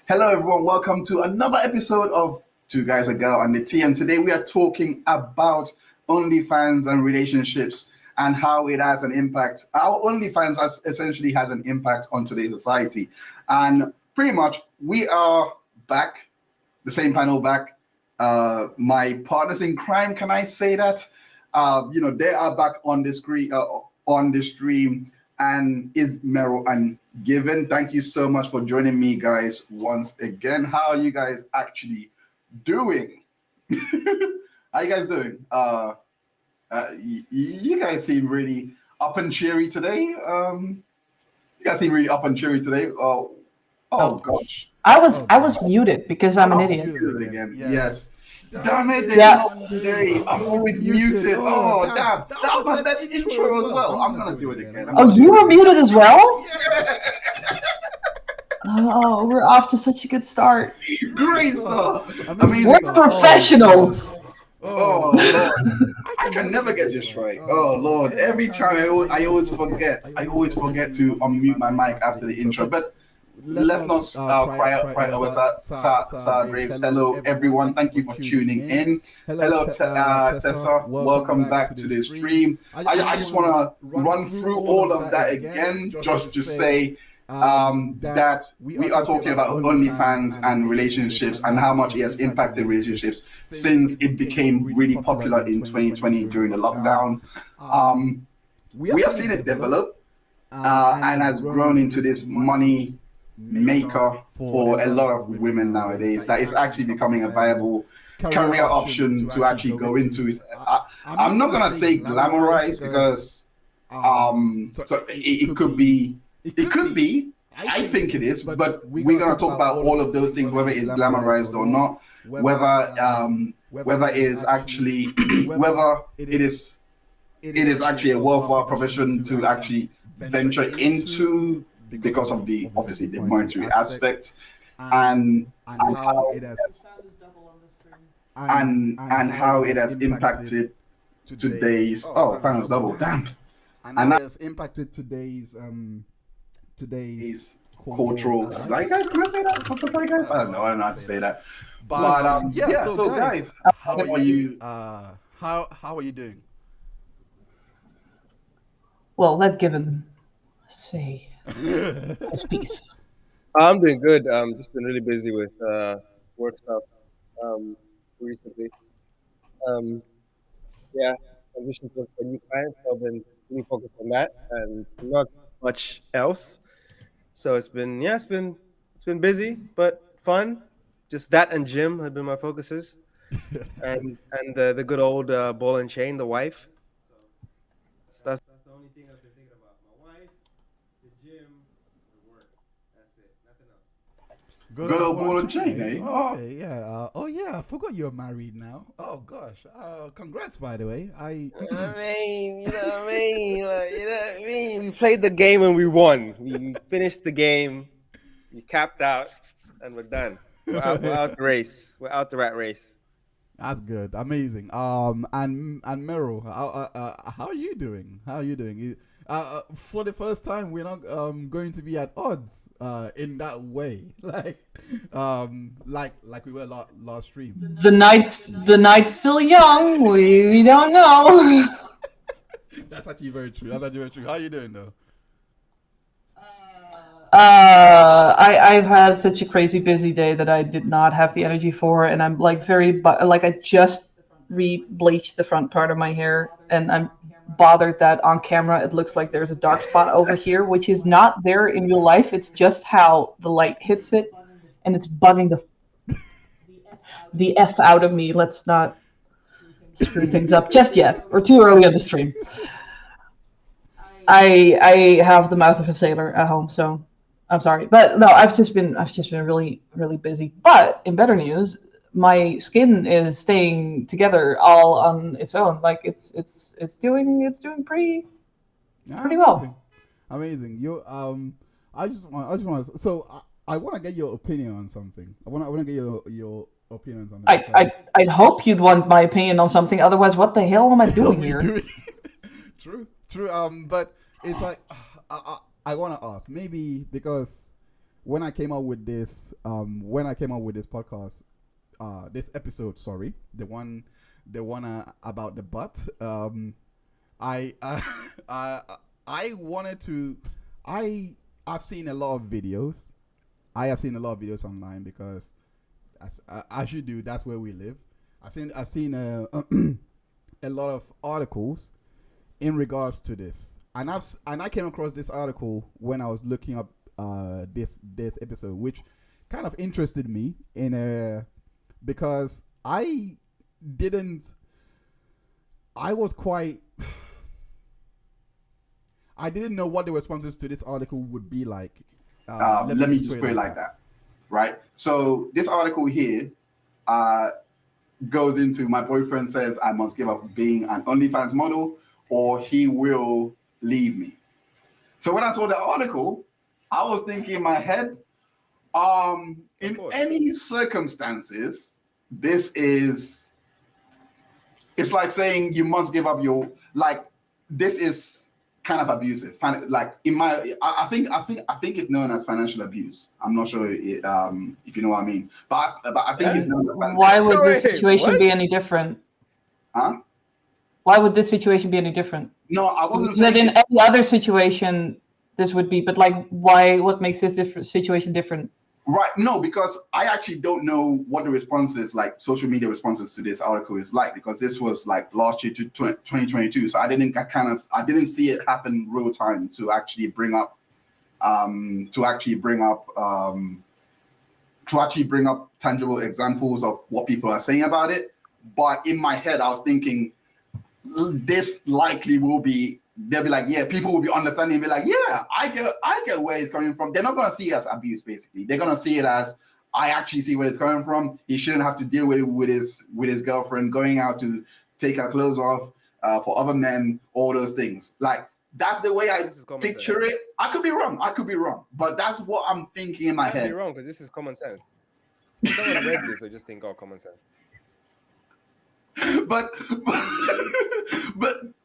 Hello, everyone. Welcome to another episode of Two Guys, a Girl, and the Tea. And today we are talking about OnlyFans and relationships and how it has an impact. Our OnlyFans essentially has an impact on today's society. And pretty much, we are back, the same panel back. My partners in crime, can I say that? They are back on the stream, and is Meryl and Given. Thank you so much for joining me, guys, once again. How are you guys actually doing? How you guys doing? You guys seem really up and cheery today. You guys seem really up and cheery today. Oh gosh. I was muted because I'm an idiot. Muted again. Yes. Damn it, not today. I'm always muted. Oh, damn. That was my best intro as well. I'm going to do it again. Oh, you were muted as well? Oh, we're off to such a good start. Great start. Amazing. We're professionals. Oh, Lord. I can never get this right. Oh, Lord. Every time I always forget. I always forget to unmute my mic after the intro. But let's not cry over sad grapes. Hello, everyone. Thank you for tuning in. Hello, Tessa. Welcome back to the stream. I just want to run through all of that again, just to say that we are talking about OnlyFans and relationships and how much it has impacted relationships since it became really popular in 2020 during the lockdown. We have seen it develop and has grown into this money maker for a lot of women nowadays. That is actually becoming a viable career option to actually go into. I'm not gonna say glamorized because so it could be. It could be. I think it is, but we're gonna talk about all of those things, whether it's glamorized or not, whether it is actually whether it is actually a worthwhile profession to actually venture into because of the obviously the monetary aspects and how it has impacted today's finals double, damn, and that has impacted today's cultural zeitgeist. Can I say that? I don't know how to say that. But so guys, how are you? How are you doing? Well, let Given say his piece. I'm doing good. Just been really busy with work stuff recently. Um, yeah, transitioned to a new client, so I've been really focused on that and not much else. So it's been busy but fun. Just that and gym have been my focuses, and the good old ball and chain, the wife. That's the only thing I've been thinking about. My wife, the gym, the work. That's it. Nothing else. Good old ball and chain, eh? Okay, yeah. I forgot you're married now. Oh gosh. Congrats, by the way. I mean, you know what I mean? Like, you know what I mean? We played the game and we won. We finished the game. We capped out, and we're done. We're out the race. We're out the rat race. That's good. Amazing. And Meryl, how are you doing? How are you doing? For the first time, we're not going to be at odds in that way, like we were last stream. The night's still young. We don't know. That's actually very true. How are you doing though? I've had such a crazy busy day that I did not have the energy for, and I'm like I just re-bleached the front part of my hair, and I'm bothered that on camera it looks like there's a dark spot over here, which is not there in real life. It's just how the light hits it, and it's bugging the F out of me. Let's not screw things up just yet. We're too early on the stream. I have the mouth of a sailor at home, so I'm sorry, but no, I've just been really, really busy. But in better news, my skin is staying together all on its own. Like it's doing pretty well. Amazing. You I just want to. So I want to get your opinion on something. I want to get your opinion on something. I'd hope you'd want my opinion on something. Otherwise, what the hell am I doing here? True. But it's like I want to ask, maybe because when I came out with this podcast, this episode, sorry, the one about the butt. I I wanted to. I've seen a lot of videos. I have seen a lot of videos online because, as you do, that's where we live. I've seen a a lot of articles in regards to this, and I came across this article when I was looking up this episode, which kind of interested me because I was quite. I didn't know what the responses to this article would be like. Let me just put it like that, right? So this article here goes into my boyfriend says I must give up being an OnlyFans model or he will leave me. So when I saw the article, I was thinking in my head, in any circumstances, it's like saying you must give up this is kind of abusive. Like I think it's known as financial abuse. I'm not sure if you know what I mean, but I think it's known as financial. Why would this situation be any different? Huh? Why would this situation be any different? No, I wasn't saying saying in any other situation this would be, but like why? What makes this situation different? Right. No, because I actually don't know what the responses, like social media responses to this article is like, because this was like last year to 2022. So I didn't see it happen real time to actually bring up tangible examples of what people are saying about it. But in my head, I was thinking this likely will be, they'll be like, yeah, people will be understanding and be like, yeah, I get where it's coming from. They're not going to see it as abuse, basically. They're going to see it as, I actually see where it's coming from. He shouldn't have to deal with it with his girlfriend, going out to take her clothes off for other men, all those things. Like, that's the way I picture it. I could be wrong, but that's what I'm thinking in my head. I could be wrong, because this is common sense. Someone read this, I just think, oh, common sense.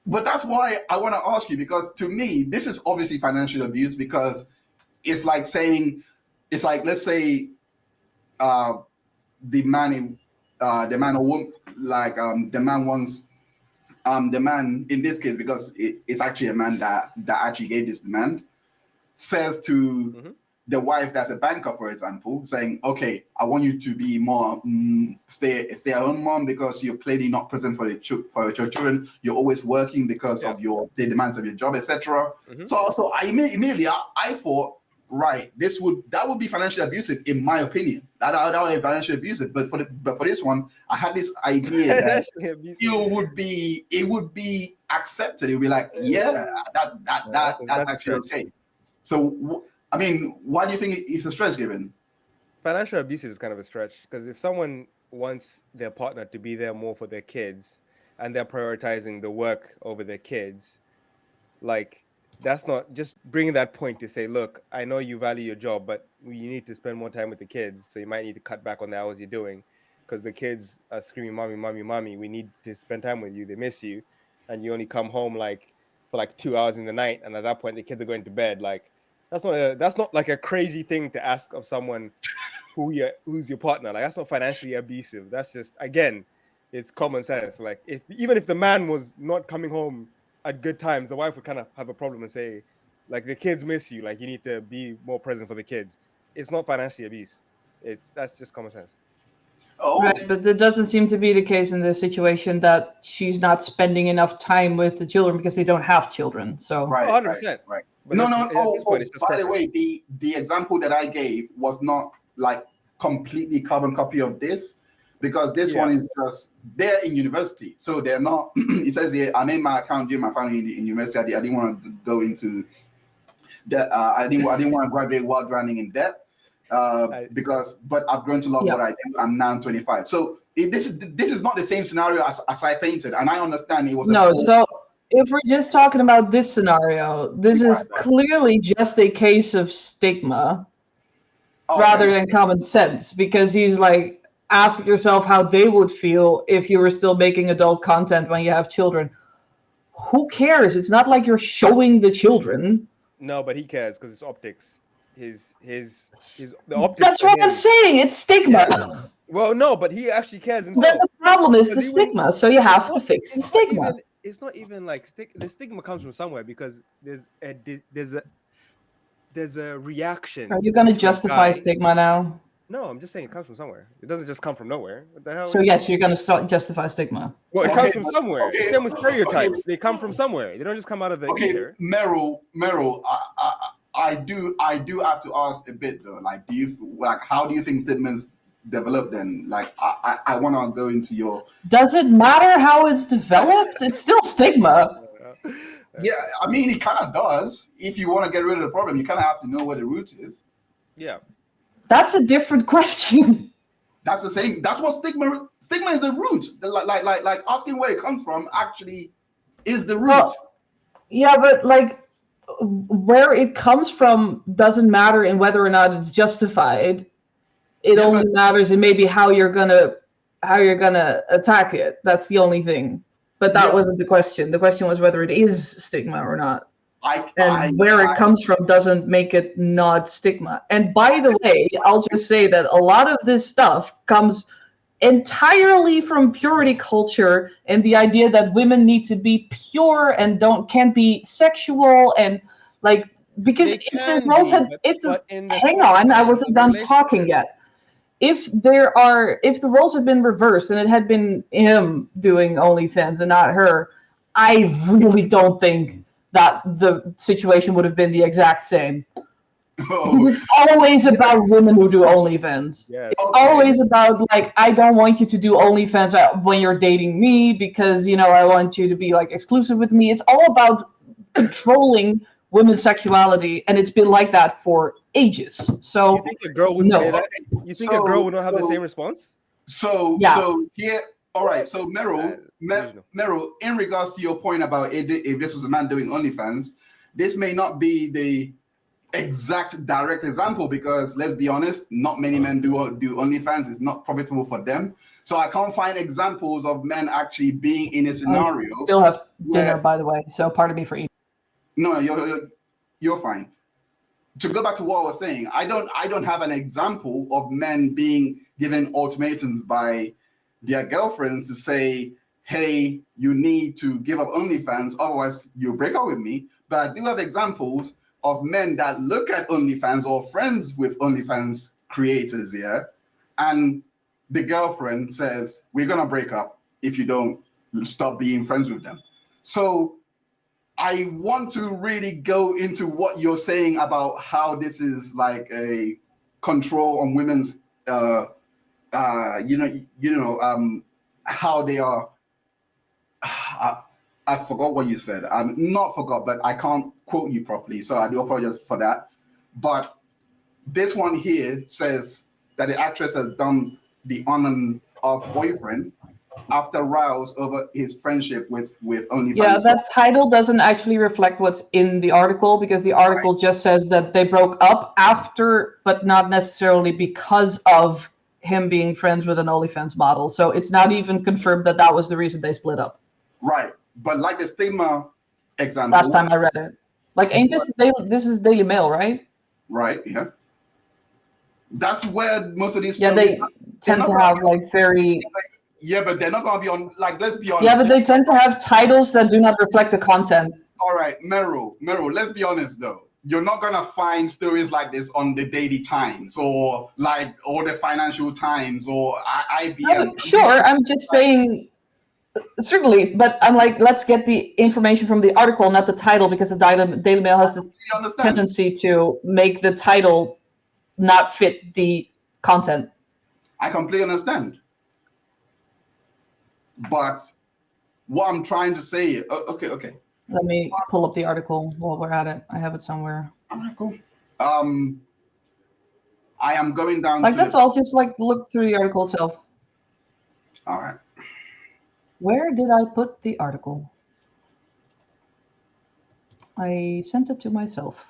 But that's why I want to ask you, because to me this is obviously financial abuse, because it's like saying, it's like, let's say the man or woman, like the man wants the man in this case, because it's actually a man that actually gave this demand, says to the wife that's a banker, for example, saying, okay, I want you to be more stay-at-home mom because you're clearly not present for your children. You're always working because of the demands of your job, etc. So I immediately I thought, right, that would be financially abusive, in my opinion. That would be financially abusive. But for this one, I had this idea that it would be accepted. It would be like, yeah, that's actually okay. So I mean, why do you think it's a stretch given? Financial abuse is kind of a stretch, because if someone wants their partner to be there more for their kids and they're prioritizing the work over their kids, like, that's not just bringing that point to say, look, I know you value your job, but you need to spend more time with the kids. So you might need to cut back on the hours you're doing, because the kids are screaming, mommy, mommy, mommy. We need to spend time with you. They miss you. And you only come home for 2 hours in the night. And at that point, the kids are going to bed. Like, that's not like a crazy thing to ask of someone who's your partner. Like, that's not financially abusive. That's just, again, it's common sense. Like, even if the man was not coming home at good times, the wife would kind of have a problem and say, like, the kids miss you. Like, you need to be more present for the kids. It's not financially abuse. That's just common sense. Oh. Right, but that doesn't seem to be the case in this situation, that she's not spending enough time with the children because they don't have children. So right, 100%. Right. But No. By the way, the example that I gave was not like completely carbon copy of this, because this one is just, they're in university, so they're not. It says here, I made my account during my family in university. I didn't want to go into that. I didn't want to graduate while drowning in debt. But I've grown to love what I do. I'm now 25. So this is not the same scenario as I painted, and I understand it was So if we're just talking about this scenario, this is clearly just a case of stigma rather than common sense, because he's like, ask yourself how they would feel if you were still making adult content when you have children. Who cares? It's not like you're showing the children. No, but he cares, because it's optics. the optics That's for what I'm him. saying. It's stigma. Yeah. Well, no, but he actually cares Then himself. the problem is the Because even stigma. So you it's have to not fix the it's not stigma. even like the stigma comes from somewhere because there's a reaction Are you going to to a justify guy. stigma now? No, I'm just saying it comes from somewhere. It doesn't just come from nowhere. What the hell? So yes, you're going to start justify stigma. Well, it Okay, comes from but- somewhere. okay, It's same with okay. stereotypes. They come from somewhere. They don't just come out of the Okay, ether. Meryl, I do have to ask a bit though. Like, how do you think statements develop then? Like, I want to go into your. Does it matter how it's developed? It's still stigma. Yeah, I mean, it kind of does. If you want to get rid of the problem, you kind of have to know where the root is. Yeah. That's a different question. That's the same. That's what stigma is the root. Like asking where it comes from actually is the root. Well, yeah, but like where it comes from doesn't matter in whether or not it's justified. It Yeah, only but- matters in maybe how you're gonna attack it. That's the only thing. But that Yeah. wasn't the question. The question was whether it is stigma or not. I Where it comes from doesn't make it not stigma. And by the way, I'll just say that a lot of this stuff comes entirely from purity culture and the idea that women need to be pure and can't be sexual and like because They if the can roles be, had but in the hang on, I confines wasn't of done relationship. talking yet. If the roles had been reversed and it had been him doing OnlyFans and not her, I really don't think that the situation would have been the exact same. Because it's always about women who do OnlyFans. Yes. It's Okay. always about like, I don't want you to do OnlyFans when you're dating me because I want you to be like exclusive with me. It's all about controlling women's sexuality, and it's been like that for ages. So You think a girl wouldn't no. say that? You think a girl would not have the same response? So Yeah. here, all right. So Meryl, Delusional. Meryl, in regards to your point about if this was a man doing OnlyFans, this may not be the exact direct example because let's be honest, not many men do OnlyFans. It's not profitable for them. So I can't find examples of men actually being in a scenario. I still have dinner, where- by the way. So pardon me for eating. No, you're fine. To go back to what I was saying, I don't have an example of men being given ultimatums by their girlfriends to say, hey, you need to give up OnlyFans, otherwise you break up with me. But I do have examples of men that look at OnlyFans or friends with OnlyFans creators here, and the girlfriend says, we're gonna break up if you don't stop being friends with them. So I want to really go into what you're saying about how this is like a control on women's, how they are. I forgot what you said. I'm not forgot, but I can't quote you properly, so I do apologize for that. But this one here says that the actress has done the on and off boyfriend after rows over his friendship with OnlyFans. Yeah, that title doesn't actually reflect what's in the article because the article just says that they broke up after, but not necessarily because of him being friends with an OnlyFans model. So it's not even confirmed that that was the reason they split up. Right, but like the stigma example. Last time I read it, like, ain't this is Daily Mail, right? Right, yeah. That's where most of these. Yeah, they tend to have like very. Yeah, but they're not gonna be on. Like, let's be honest. Yeah, but they tend to have titles that do not reflect the content. All right, Meryl, let's be honest though. You're not gonna find stories like this on the Daily Times or the Financial Times or IBM. Sure, I'm just saying, certainly, but I'm like, let's get the information from the article, not the title, because the Daily Mail has the tendency to make the title not fit the content. I completely understand. But what I'm trying to say, okay. Let me pull up the article while we're at it. I have it somewhere. All right, cool. I am going down like to that's all. Just like look through the article itself. All right. Where did I put the article? I sent it to myself.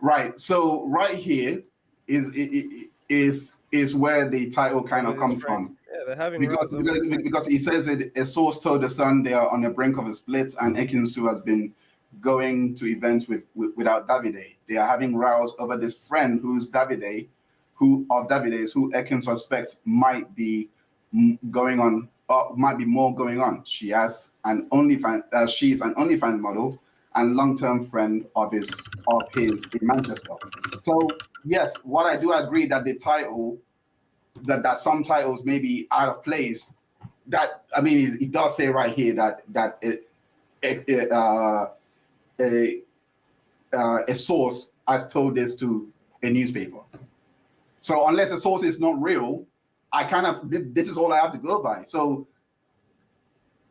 Right. So right here is where the title kind of comes from. Yeah, they're having because he says it. A source told the Sun they are on the brink of a split, and Ekin-Su has been going to events without Davide. They are having rows over this friend who's Davide's, who Ekin suspects might be going on, might be more going on. She has an OnlyFans. She's an OnlyFans model and long-term friend of his in Manchester. So yes, what I do agree that the title, that some titles may be out of place. That, I mean, it does say right here that a source has told this to a newspaper. So unless a source is not real, this is all I have to go by. So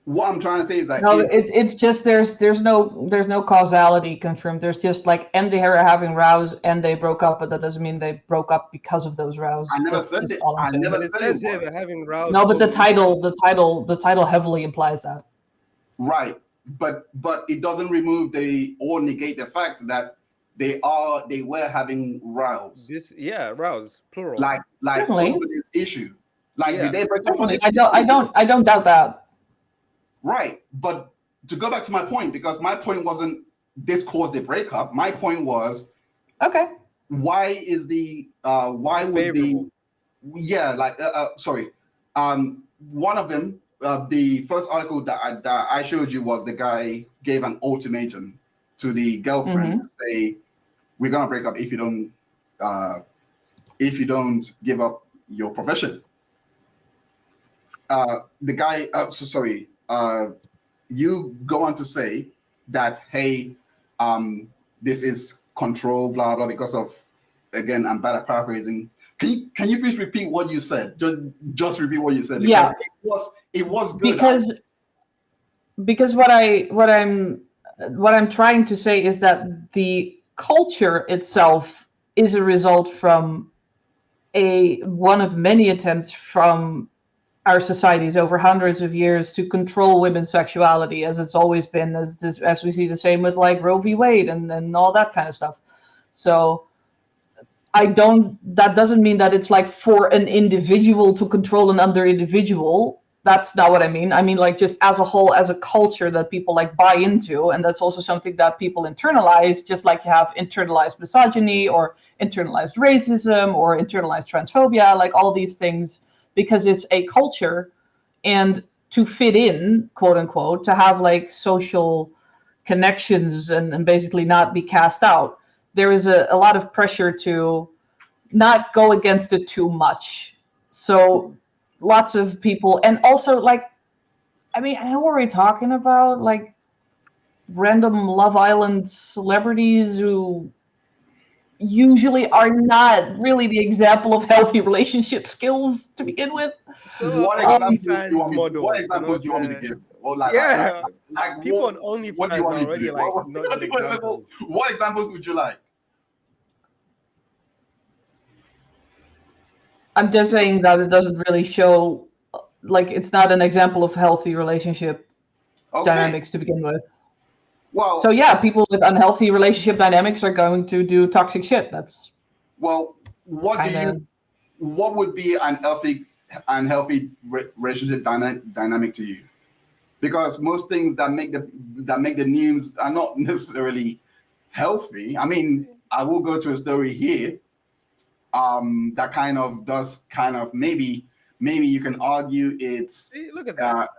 what I'm trying to say is that it's just there's no causality confirmed. There's just like, and they are having rows and they broke up, but that doesn't mean they broke up because of those rows. I never said it. But it says here they're having rows. No, but the title heavily implies that. Right, but it doesn't remove or negate the fact that they were having rows. Rows, plural. Like over this issue. Like, did they break up for this? I don't doubt that. Right, but to go back to my point, because my point wasn't this caused a breakup. My point was, okay, why is the why would favorable. one of them, the first article that I showed you was the guy gave an ultimatum to the girlfriend to say, we're gonna break up if you don't give up your profession. The guy, you go on to say that, hey, this is control, blah blah, because of, again, I'm bad at paraphrasing. Can you please repeat what you said? Just repeat what you said. Because it was good. Because what I'm trying to say is that the culture itself is a result from one of many attempts from our societies over hundreds of years to control women's sexuality, as it's always been, as we see the same with like Roe v. Wade and all that kind of stuff. So that doesn't mean that it's like for an individual to control another individual. That's not what I mean. I mean, like, just as a whole, as a culture that people like buy into, and that's also something that people internalize, just like you have internalized misogyny or internalized racism or internalized transphobia, like all these things, because it's a culture, and to fit in, quote unquote, to have like social connections and basically not be cast out, there is a lot of pressure to not go against it too much. So lots of people, and also like, I mean, who are we talking about? Like random Love Island celebrities who usually are not really the example of healthy relationship skills to begin with. So what examples do you want me to give? Or people on OnlyFans are already like not good examples. What examples would you like? I'm just saying that it doesn't really show, like, it's not an example of healthy relationship dynamics to begin with. Well, so yeah, people with unhealthy relationship dynamics are going to do toxic shit. That's what would be an healthy relationship dynamic to you? Because most things that make the news are not necessarily healthy. I mean, I will go to a story here that kind of does maybe you can argue it's. See, look at that.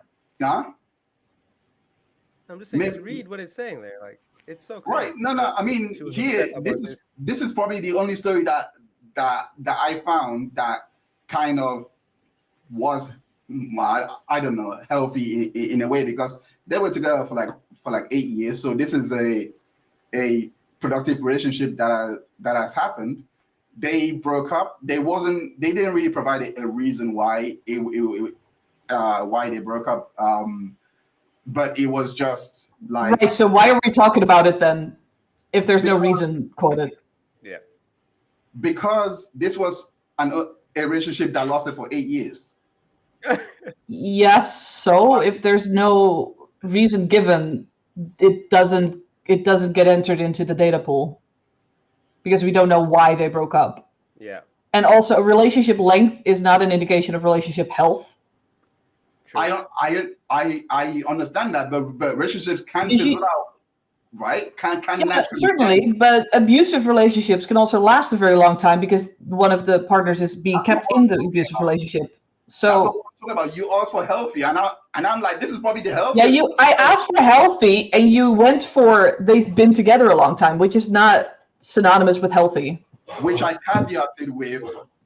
I'm just saying, maybe, just read what it's saying there. Like, it's so right. No. I mean, here this is probably the only story that I found that kind of was, I don't know, healthy in a way, because they were together for like 8 years. So this is a productive relationship that has happened. They broke up. They didn't really provide a reason why why they broke up. But it was just like, right. So why are we talking about it then, if there's no reason quoted? Yeah, because this was a relationship that lasted for 8 years. Yes. So if there's no reason given, it doesn't get entered into the data pool, because we don't know why they broke up. Yeah. And also, relationship length is not an indication of relationship health. I understand that, but relationships can fizzle out. right? Can Yeah, naturally certainly, end. but abusive relationships can also last a very long time because one of the partners is being That's not kept what in I'm the talking abusive about. relationship. That's not So what I'm talking about. You asked for healthy, and I'm like, this is probably the yeah, healthiest. I asked for healthy, and you went for they've been together a long time, which is not synonymous with healthy. Which I caveated with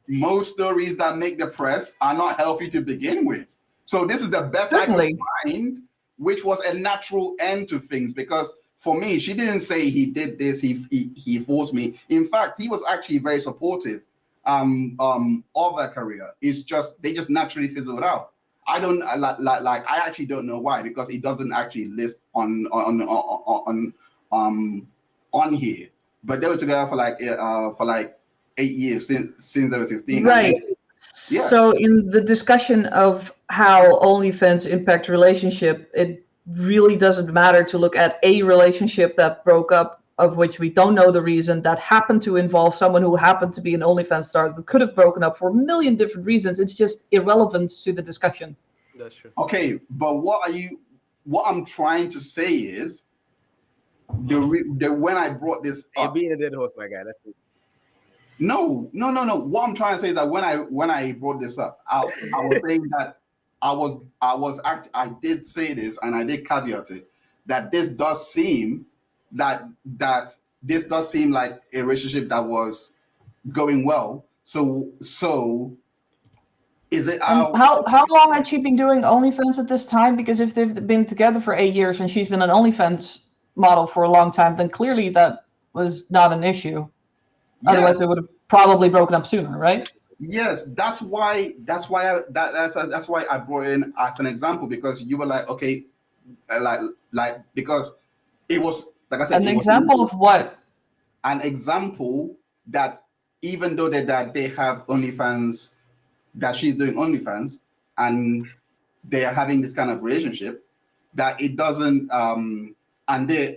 most stories that make the press are not healthy to begin with. So this is the best I could Certainly, find, which was a natural end to things. Because for me, she didn't say he did this, he forced me. In fact, he was actually very supportive of her career. It's just they just naturally fizzled out. I don't like I actually don't know why, because it doesn't actually list on here. But they were together for like 8 years since they were 16. And right. yeah, So in the discussion of how OnlyFans impact relationship, it really doesn't matter to look at a relationship that broke up, of which we don't know the reason, that happened to involve someone who happened to be an OnlyFans star that could have broken up for a million different reasons. It's just irrelevant to the discussion. That's true. okay. But what I'm trying to say is the when I brought this You're up. being a dead horse, my guy. That's it. No. What I'm trying to say is that when I brought this up, I was saying that I did say this, and I did caveat it, that this does seem that this does seem like a relationship that was going well. So is it And how long had she been doing OnlyFans at this time? Because if they've been together for 8 years and she's been an OnlyFans model for a long time, then clearly that was not an issue. yeah, Otherwise, they would have probably broken up sooner, right? yes, that's why I brought in as an example, because you were like, okay, like because it was like I said, An it was example of what? an example that even though that they have OnlyFans, that she's doing OnlyFans, and they are having this kind of relationship, that it doesn't and their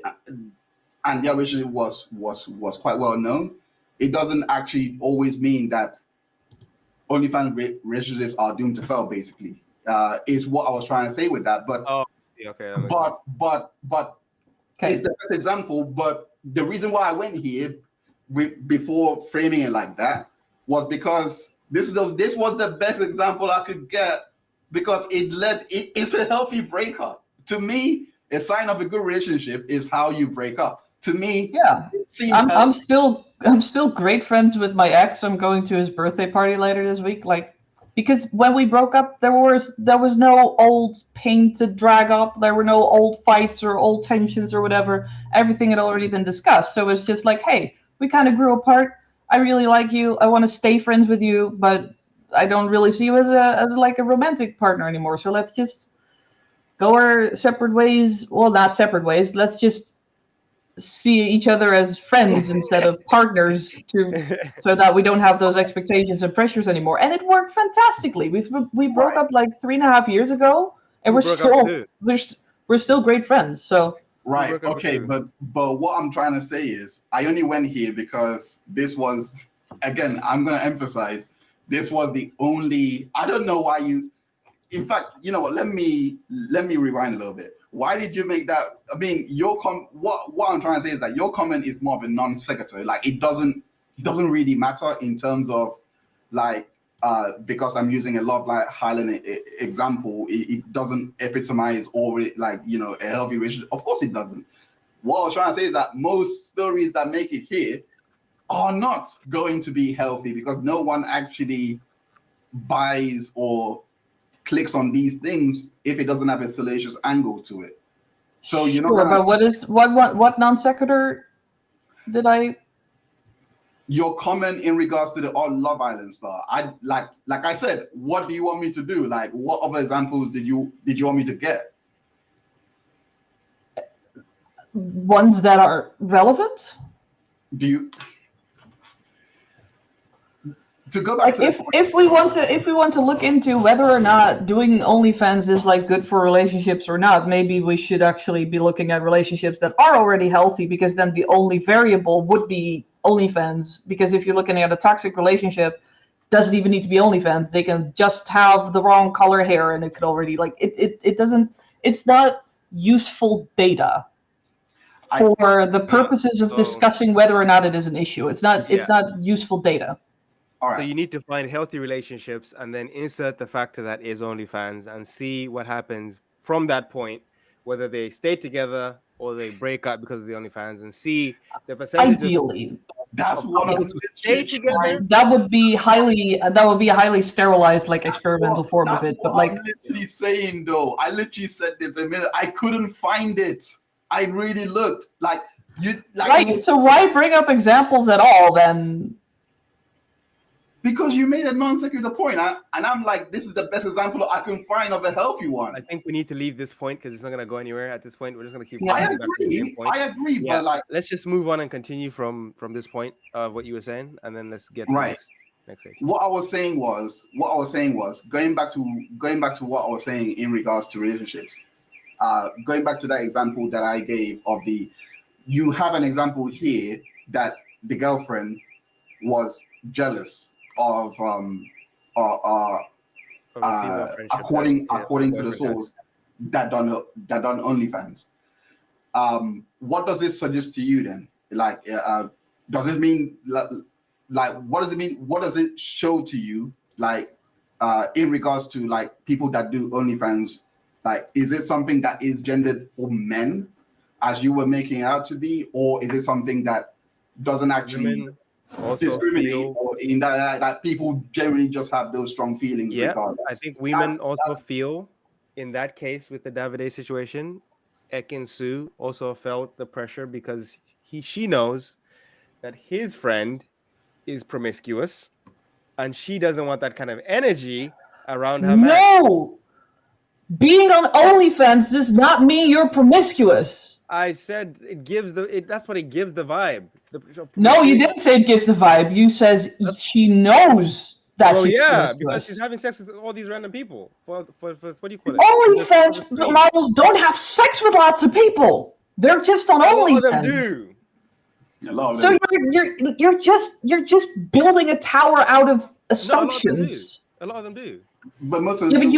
relationship was quite well known. It doesn't actually always mean that OnlyFans relationships are doomed to fail. Basically, is what I was trying to say with that. But Oh, yeah, okay. That makes sense. but Okay. it's the best example. But the reason why I went here before framing it like that was because this was the best example I could get, because it's a healthy breakup. To me, a sign of a good relationship is how you break up. To me, Yeah. it seems I'm still great friends with my ex. I'm going to his birthday party later this week. Like, because when we broke up, there was no old pain to drag up. There were no old fights or old tensions or whatever. Everything had already been discussed. So it's just like, hey, we kind of grew apart. I really like you. I want to stay friends with you, but I don't really see you as like a romantic partner anymore. So let's just go our separate ways. Well, not separate ways. Let's just see each other as friends instead of partners, so that we don't have those expectations and pressures anymore. And it worked fantastically. We broke up like 3.5 years ago, and We broke up too. we're still great friends. So right. broke up Okay, too. but what I'm trying to say is I only went here because this was, again, I'm going to emphasize, this was the only. I don't know why you. In fact, you know what? Let me rewind a little bit. Why did you make that? I mean, what I'm trying to say is that your comment is more of a non sequitur. Like it doesn't really matter in terms of like because I'm using a Love Island example, it doesn't epitomize or like a healthy relationship. Of course, it doesn't. What I was trying to say is that most stories that make it here are not going to be healthy, because no one actually buys or clicks on these things if it doesn't have a salacious angle to it. So you're sure, not gonna. but what non sequitur did I? Your comment in regards to the Love Island star, I like I said, what do you want me to do? Like, what other examples did you want me to get? Ones that are relevant. Do you to go back Like to if we want to look into whether or not doing OnlyFans is like good for relationships or not, maybe we should actually be looking at relationships that are already healthy, because then the only variable would be OnlyFans. Because if you're looking at a toxic relationship, doesn't even need to be OnlyFans. They can just have the wrong color hair and it could already like it doesn't, it's not useful data. for the purposes of so- discussing whether or not it is an issue. It's not useful data. All So right. you need to find healthy relationships and then insert the factor that is OnlyFans and see what happens from that point, whether they stay together or they break up because of the OnlyFans, and see the percentage Ideally, That's what I'm couples who stay literally together. trying. that would be a highly sterilized, like, experimental form of it. But like, I'm literally saying though, I literally said this a minute. I couldn't find it. I really looked. Like you, right. So why bring up examples at all then? because you made a non-sequitur point, and I'm like, this is the best example I can find of a healthy one. I think we need to leave this point because it's not going to go anywhere at this point. We're just going to keep. Yeah. I going back to the same agree. point. I agree, Yeah, but like, let's just move on and continue from this point of what you were saying, and then let's get to Right. next stage. what I was saying was going back to what I was saying in regards to relationships. Going back to that example that I gave of you have an example here that the girlfriend was jealous of From a female friendship according that- to the boyfriend source that done OnlyFans. What does this suggest to you then? Like, does this mean like what does it mean? What does it show to you? Like, in regards to like people that do OnlyFans, like, is it something that is gendered for men, as you were making it out to be, or is it something that doesn't actually Women also discriminate, feel. or in that people generally just have those strong feelings Yeah, regardless? I think women also feel in that case with the Davide situation. Ekin Su also felt the pressure because she knows that his friend is promiscuous, and she doesn't want that kind of energy around her man. No, being on OnlyFans does not mean you're promiscuous. I said it gives that's what it gives the vibe. No, you didn't say it gives the vibe. You says she knows that Well, she's yeah, promiscuous. because she's having sex with all these random people. For what do you call it? OnlyFans models don't have sex with lots of people. They're just on A lot of them OnlyFans. do. A lot of So them. you're just building a tower out of assumptions. A lot of them do. But most of Yeah, them, but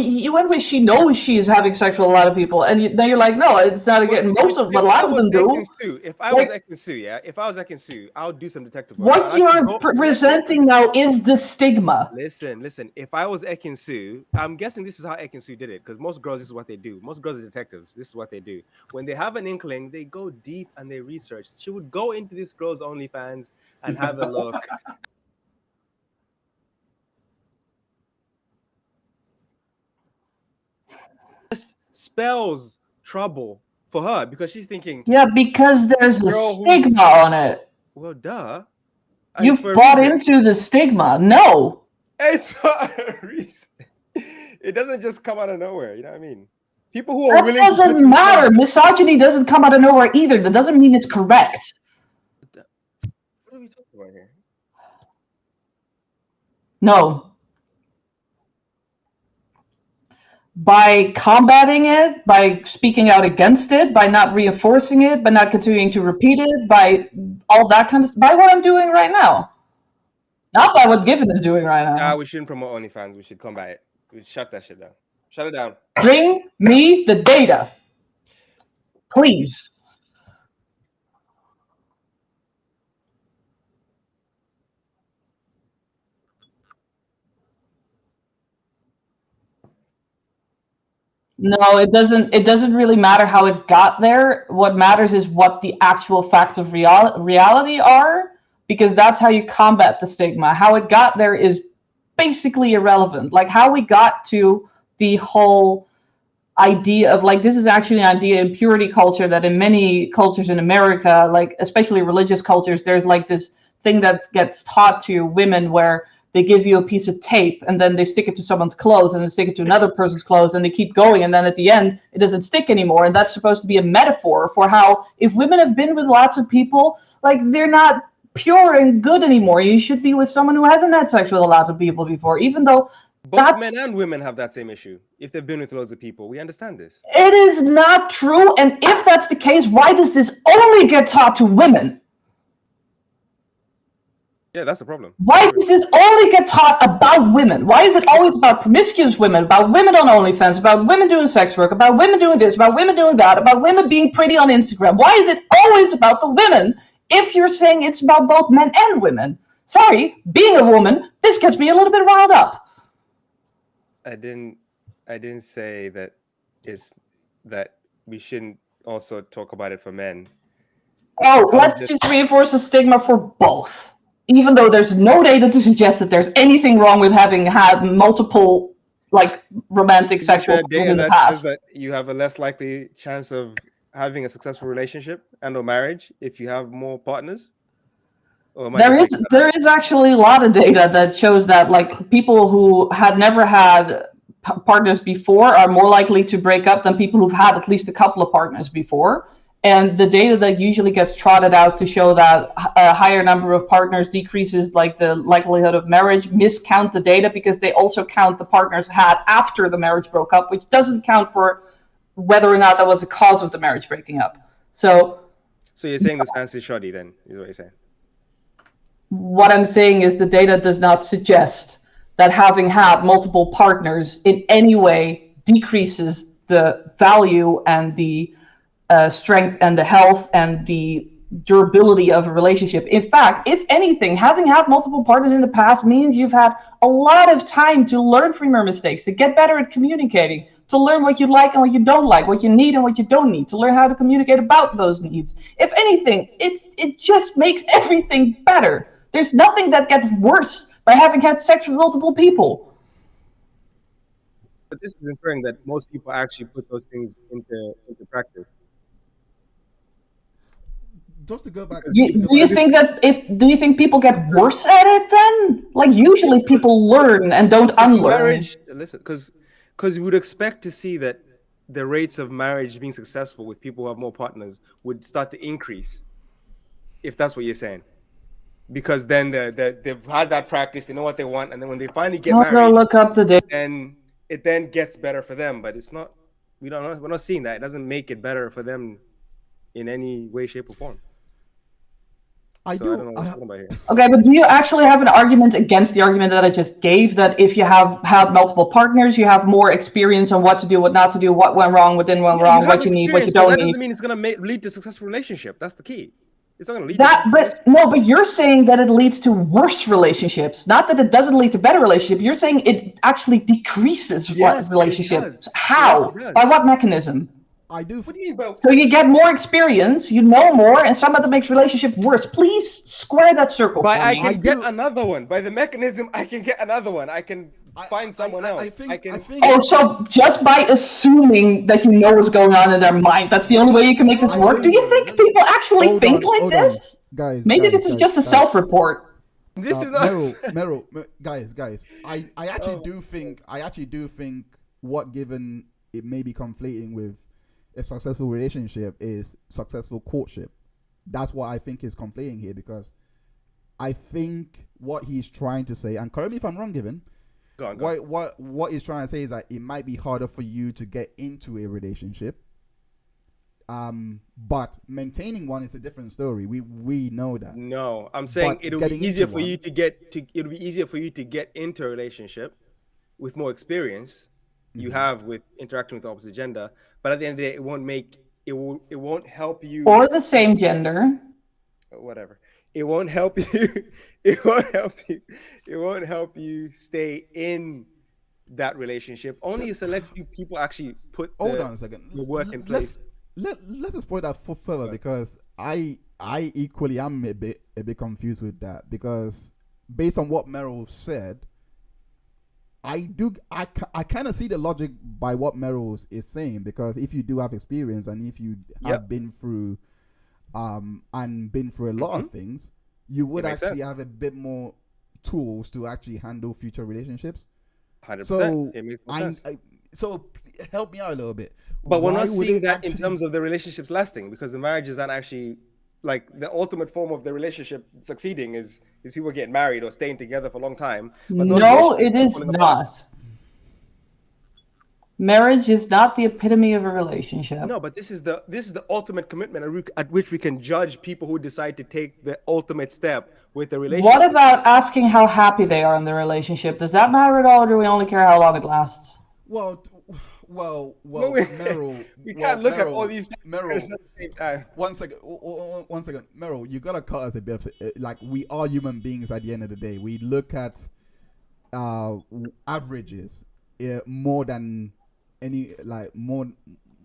you went with she knows she is having sex with a lot of people, and then you're like, no, it's not getting most of, but a lot of them do. If I was Ekin Su, I would do some detective work. What you're presenting now is the stigma. Listen. If I was Ekin Su, I'm guessing this is how Ekin Su did it, because most girls, this is what they do. Most girls are detectives. This is what they do. When they have an inkling, they go deep and they research. She would go into this girl's OnlyFans and have a look. This spells trouble for her because she's thinking, Yeah, because there's a Girl who's- stigma on it. well, duh. You've It's for a bought reason. into the stigma. No. It's for a reason. It doesn't just come out of nowhere. You know what I mean? People who are That willing to put doesn't matter. Misogyny doesn't come out of nowhere either. That doesn't mean it's correct. What are we talking about here? No. By combating it, by speaking out against it, by not reinforcing it, by not continuing to repeat it, by all that kind of by what I'm doing right now. Not by what Giffen is doing right now. Nah, we shouldn't promote OnlyFans. We should combat it. We should shut that shit down. Shut it down. Bring me the data. Please. No, it doesn't really matter how it got there. What matters is what the actual facts of reality are, because that's how you combat the stigma. How it got there is basically irrelevant. Like how we got to the whole idea of like this is actually an idea in purity culture that in many cultures in America, like especially religious cultures, there's like this thing that gets taught to women where they give you a piece of tape and then they stick it to someone's clothes and then stick it to another person's clothes and they keep going, and then at the end it doesn't stick anymore. And that's supposed to be a metaphor for how if women have been with lots of people, like they're not pure and good anymore. You should be with someone who hasn't had sex with a lot of people before, even though Both men and women have that same issue. If they've been with loads of people, we understand this. it is not true. And if that's the case, why does this only get taught to women? Yeah, that's the problem. Why does this only get taught about women? Why is it always about promiscuous women, about women on OnlyFans, about women doing sex work, about women doing this, about women doing that, about women being pretty on Instagram? Why is it always about the women if you're saying it's about both men and women? Sorry, being a woman, this gets me a little bit riled up. I didn't say that we shouldn't also talk about it for men. Oh, let's just reinforce the stigma for both. Even though there's no data to suggest that there's anything wrong with having had multiple, like, romantic sexual couples in the past. That you have a less likely chance of having a successful relationship and or marriage if you have more partners? There is actually a lot of data that shows that, like, people who had never had partners before are more likely to break up than people who've had at least a couple of partners before. And the data that usually gets trotted out to show that a higher number of partners decreases, like, the likelihood of marriage, miscount the data because they also count the partners had after the marriage broke up, which doesn't count for whether or not that was a cause of the marriage breaking up. So you're saying the stance is shoddy then, is what you're saying? What I'm saying is the data does not suggest that having had multiple partners in any way decreases the value and the strength and the health and the durability of a relationship. In fact, if anything, having had multiple partners in the past means you've had a lot of time to learn from your mistakes, to get better at communicating, to learn what you like and what you don't like, what you need and what you don't need, to learn how to communicate about those needs. If anything, it just makes everything better. There's nothing that gets worse by having had sex with multiple people. But this is inferring that most people actually put those things into practice. Just to go back, do you think people get worse at it then? Like, usually people learn and don't unlearn. Listen, because you would expect to see that the rates of marriage being successful with people who have more partners would start to increase, if that's what you're saying. Because then they've had that practice, they know what they want, and then when they finally get married, I'll look up the data. And it then gets better for them. But it's not. We're not seeing that. It doesn't make it better for them in any way, shape, or form. I don't know what I'm talking about here. Okay, but do you actually have an argument against the argument that I just gave, that if you have had multiple partners, you have more experience on what to do, what not to do, what went wrong, what didn't went wrong, what you need, what you don't need? That doesn't mean it's going to lead to a successful relationship. That's the key. It's not going to lead but you're saying that it leads to worse relationships, not that it doesn't lead to better relationships. You're saying it actually decreases relationships. How? By what mechanism? I do. What do you mean by? So you get more experience, you know more, and somehow that makes relationship worse. Please square that circle. I can get another one. By the mechanism, I can get another one. I can find someone else. I think. So just by assuming that you know what's going on in their mind, that's the only way you can make this work? Do you think people actually think like this? Guys, maybe this is just a self-report. This is not. Meryl, guys. I actually do think what given it may be conflating with a successful relationship is successful courtship. That's what I think is conflating here, because I think what he's trying to say, and correct me if I'm wrong, given go on. What he's trying to say is that it might be harder for you to get into a relationship, but maintaining one is a different story. We know that. No, I'm saying it'll be easier for you to get into a relationship with more experience you have with interacting with the opposite gender, but at the end of the day, it won't help you. Or the same gender. Whatever. It won't help you. It won't help you stay in that relationship. Only a select few people actually put the work in place. Let's explore that further, because I equally am a bit confused with that, because based on what Meryl said, I kind of see the logic by what Meryl is saying, because if you do have experience and if you have been through a lot of things, you would actually have a bit more tools to actually handle future relationships. 100%. So it makes more sense. So help me out a little bit. But we're not seeing that in terms of the relationships lasting, because the marriages aren't actually, like, the ultimate form of the relationship succeeding is people getting married or staying together for a long time. But no, it is not. Marriage is not the epitome of a relationship. No, but this is the ultimate commitment at which we can judge people who decide to take the ultimate step with the relationship. What about asking how happy they are in the relationship? Does that matter at all, or do we only care how long it lasts? Well, Meryl. We can't look at Meryl, all these Meryl, factors at the same time. One second, Meryl. You gotta cut us a bit. Like, we are human beings at the end of the day. We look at averages more than any, like, more.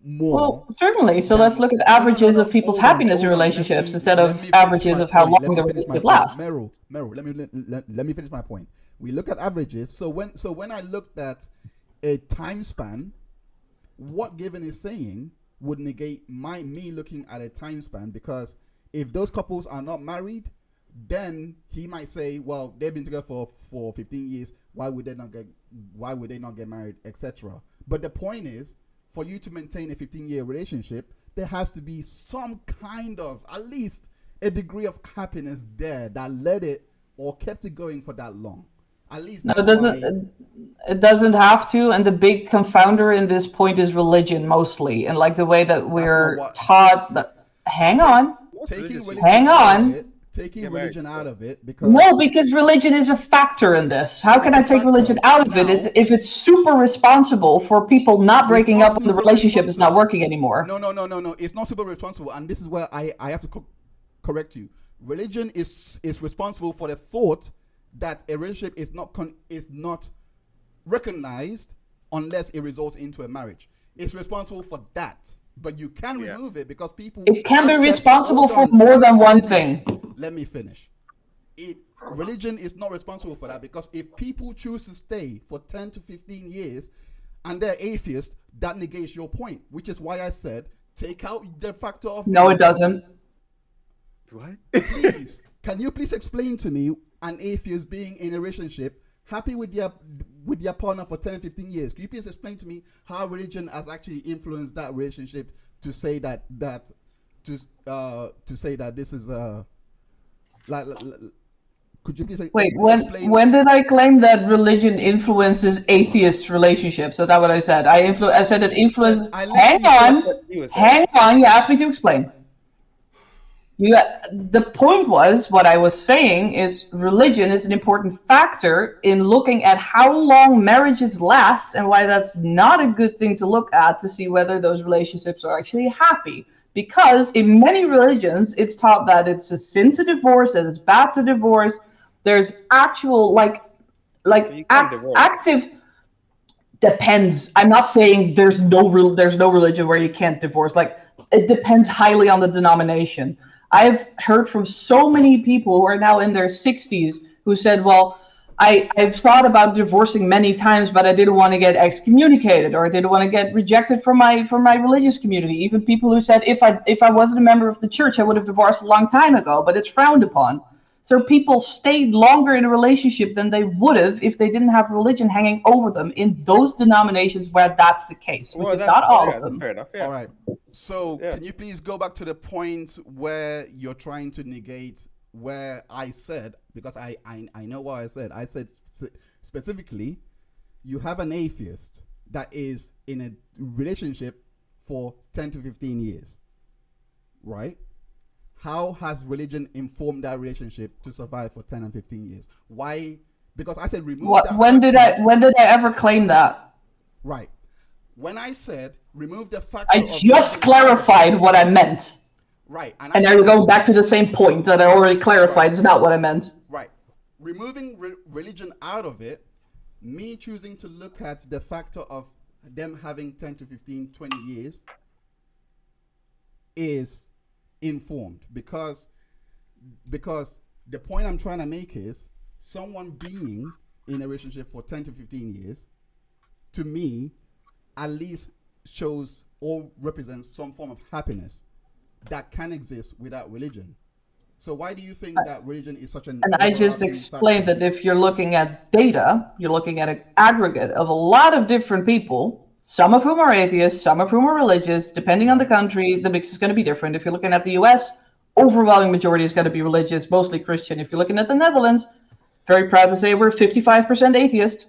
Well, certainly. So let's look at averages of people's happiness in relationships instead of averages of how long the relationship lasts. Meryl, let me finish my point. We look at averages. So when I looked at a time span, what Given is saying would negate me looking at a time span, because if those couples are not married, then he might say, well, they've been together for 15 years. Why would they not get married, etc. But the point is, for you to maintain a 15-year relationship, there has to be some kind of, at least a degree of happiness there that led it or kept it going for that long. At least no, it doesn't have to. And the big confounder in this point is religion, mostly, and like the way that we're taught that. Taking religion out of it, because religion is a factor in this. How can I take religion out of it if it's super responsible for people not breaking up when the relationship is not working anymore? No. It's not super responsible, and this is where I have to correct you. Religion is responsible for the thought that a relationship is not recognized unless it results into a marriage. It's responsible for that. But you can remove it, because people... It can be responsible for more than one thing. Let me finish. Religion is not responsible for that, because if people choose to stay for 10 to 15 years and they're atheists, that negates your point, which is why I said take out the factor of... No, it doesn't. What? Please, can you please explain to me an atheist being in a relationship happy with their partner for 10, 15 years? Can you please explain to me how religion has actually influenced that relationship to say that this is could you please wait? When did I claim that religion influences atheist relationships? Is that what I said? I said it influences. Hang on. You asked me to explain. The point was, what I was saying is religion is an important factor in looking at how long marriages last, and why that's not a good thing to look at to see whether those relationships are actually happy. Because in many religions, it's taught that it's a sin to divorce, that it's bad to divorce. There's actual active... Depends. I'm not saying there's no religion where you can't divorce. Like, it depends highly on the denomination. I've heard from so many people who are now in their 60s who said, well, I've thought about divorcing many times, but I didn't want to get excommunicated, or I didn't want to get rejected from my religious community. Even people who said, if I wasn't a member of the church, I would have divorced a long time ago, but it's frowned upon. So people stayed longer in a relationship than they would have if they didn't have religion hanging over them in those denominations where that's the case, which is not all of them. Fair enough, yeah. All right. So can you please go back to the point where you're trying to negate where I said, because I know what I said. I said specifically, you have an atheist that is in a relationship for 10 to 15 years, right? How has religion informed that relationship to survive for 10 and 15 years? Why? Because I said remove that. When did I ever claim that? Right. When I said remove the factor... I just clarified what I meant. Right. And now you're going back to the same point that I already clarified. It's not what I meant. Right. Removing religion out of it, me choosing to look at the factor of them having 10 to 15, 20 years is informed, because the point I'm trying to make is someone being in a relationship for 10 to 15 years, to me, at least shows or represents some form of happiness that can exist without religion. So why do you think that religion is such an... And I just explained that if you're looking at data, you're looking at an aggregate of a lot of different people, some of whom are atheists, some of whom are religious. Depending on the country, the mix is going to be different. If you're looking at the US, overwhelming majority is going to be religious, mostly Christian. If you're looking at the Netherlands, very proud to say we're 55% atheist.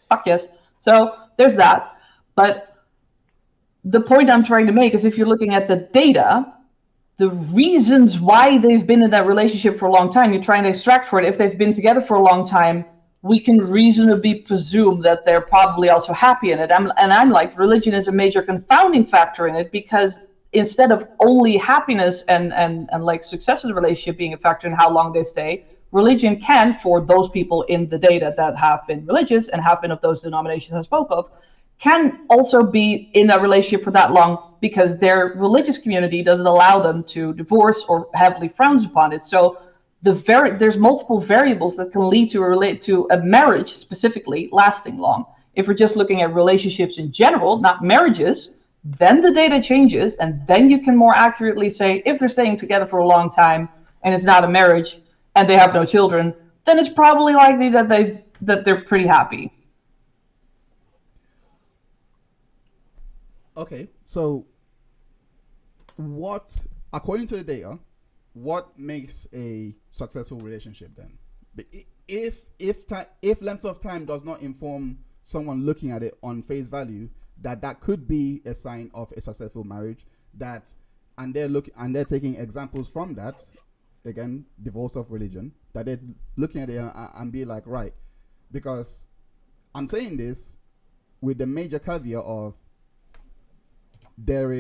Fuck yes. So there's that. But the point I'm trying to make is if you're looking at the data, the reasons why they've been in that relationship for a long time, you're trying to extract for it. If they've been together for a long time, we can reasonably presume that they're probably also happy in it. I'm like, religion is a major confounding factor in it, because instead of only happiness and like success of the relationship being a factor in how long they stay, religion can, for those people in the data that have been religious and have been of those denominations I spoke of, can also be in a relationship for that long because their religious community doesn't allow them to divorce or heavily frowns upon it. So there's multiple variables that can lead to a marriage specifically lasting long. If we're just looking at relationships in general, not marriages, then the data changes, and then you can more accurately say if they're staying together for a long time and it's not a marriage and they have no children, then it's probably likely that they're pretty happy. Okay, so according to the data, what makes a successful relationship then? If length of time does not inform someone looking at it on face value, that could be a sign of a successful marriage. And they're taking examples from that, again, divorce of religion, that they're looking at it and be like, right, because I'm saying this with the major caveat of there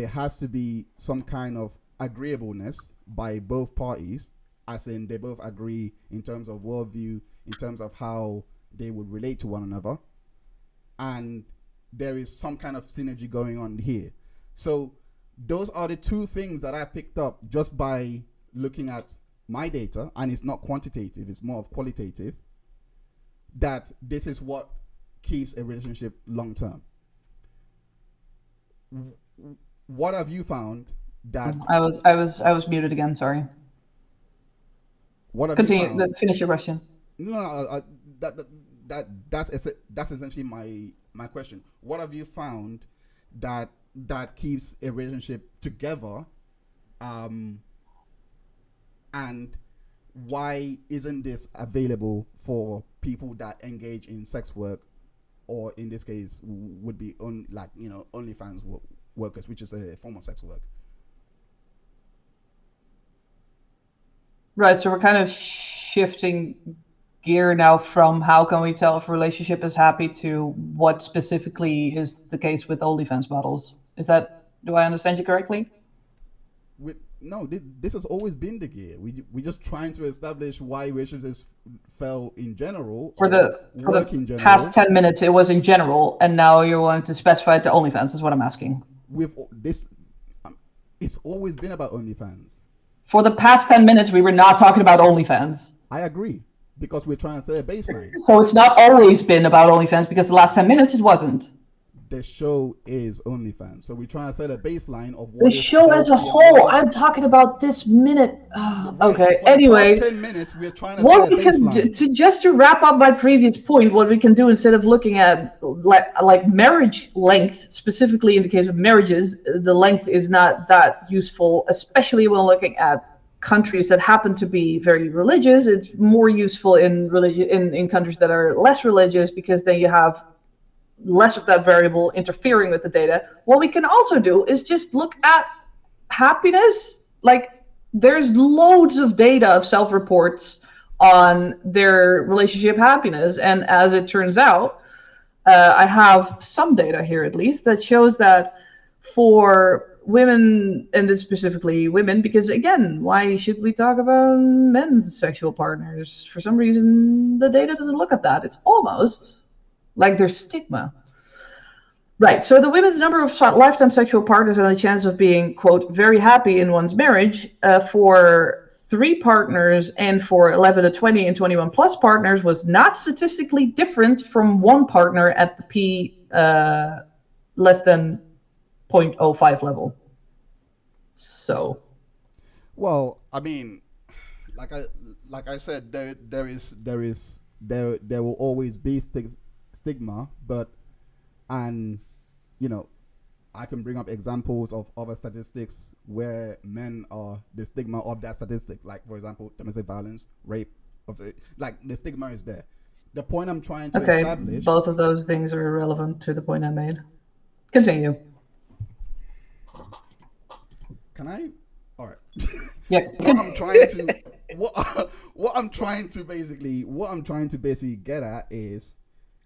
has to be some kind of agreeableness by both parties, as in they both agree in terms of worldview, in terms of how they would relate to one another, and there is some kind of synergy going on here. So those are the two things that I picked up just by looking at my data, and it's not quantitative, it's more of qualitative, that this is what keeps a relationship long term. What have you found that I was muted again, sorry. What have Continue, you found? finish your question. No, that's essentially my question. What have you found that keeps a relationship together, and why isn't this available for people that engage in sex work, or in this case would be OnlyFans workers, which is a form of sex work? Right, so we're kind of shifting gear now from how can we tell if a relationship is happy to what specifically is the case with OnlyFans models. Do I understand you correctly? No, this has always been the gear. We just trying to establish why relationships fail in general. For the past 10 minutes, it was in general, and now you want to specify it to OnlyFans, is what I'm asking. With this, it's always been about OnlyFans. For the past 10 minutes, we were not talking about OnlyFans. I agree, because we're trying to set a baseline. So it's not always been about OnlyFans, because the last 10 minutes it wasn't. The show is OnlyFans, so we're trying to set a baseline of what the show as a whole. I'm talking about this minute. Okay. Anyway, 10 minutes we're trying to set a baseline. Just to wrap up my previous point, what we can do instead of looking at like marriage length, specifically in the case of marriages, the length is not that useful, especially when looking at countries that happen to be very religious. It's more useful in countries that are less religious, because then you have less of that variable interfering with the data. What we can also do is just look at happiness. Like, there's loads of data of self-reports on their relationship happiness, and as it turns out, I have some data here at least that shows that for women, and this specifically women, because again, why should we talk about men's sexual partners? For some reason the data doesn't look at that. It's almost like there's stigma. Right, so the women's number of lifetime sexual partners and the chance of being, quote, very happy in one's marriage for 3 partners and for 11 to 20 and 21 plus partners was not statistically different from one partner at the P less than 0.05 level. So. Well, I mean, like I said, there will always be stigma, I can bring up examples of other statistics where men are the stigma of that statistic. Like, for example, domestic violence, rape, the stigma is there. The point I'm trying to Okay, establish. both of those things are irrelevant to the point I made. Continue. Can I? All right. Yeah. What I'm trying to what I'm trying to basically get at is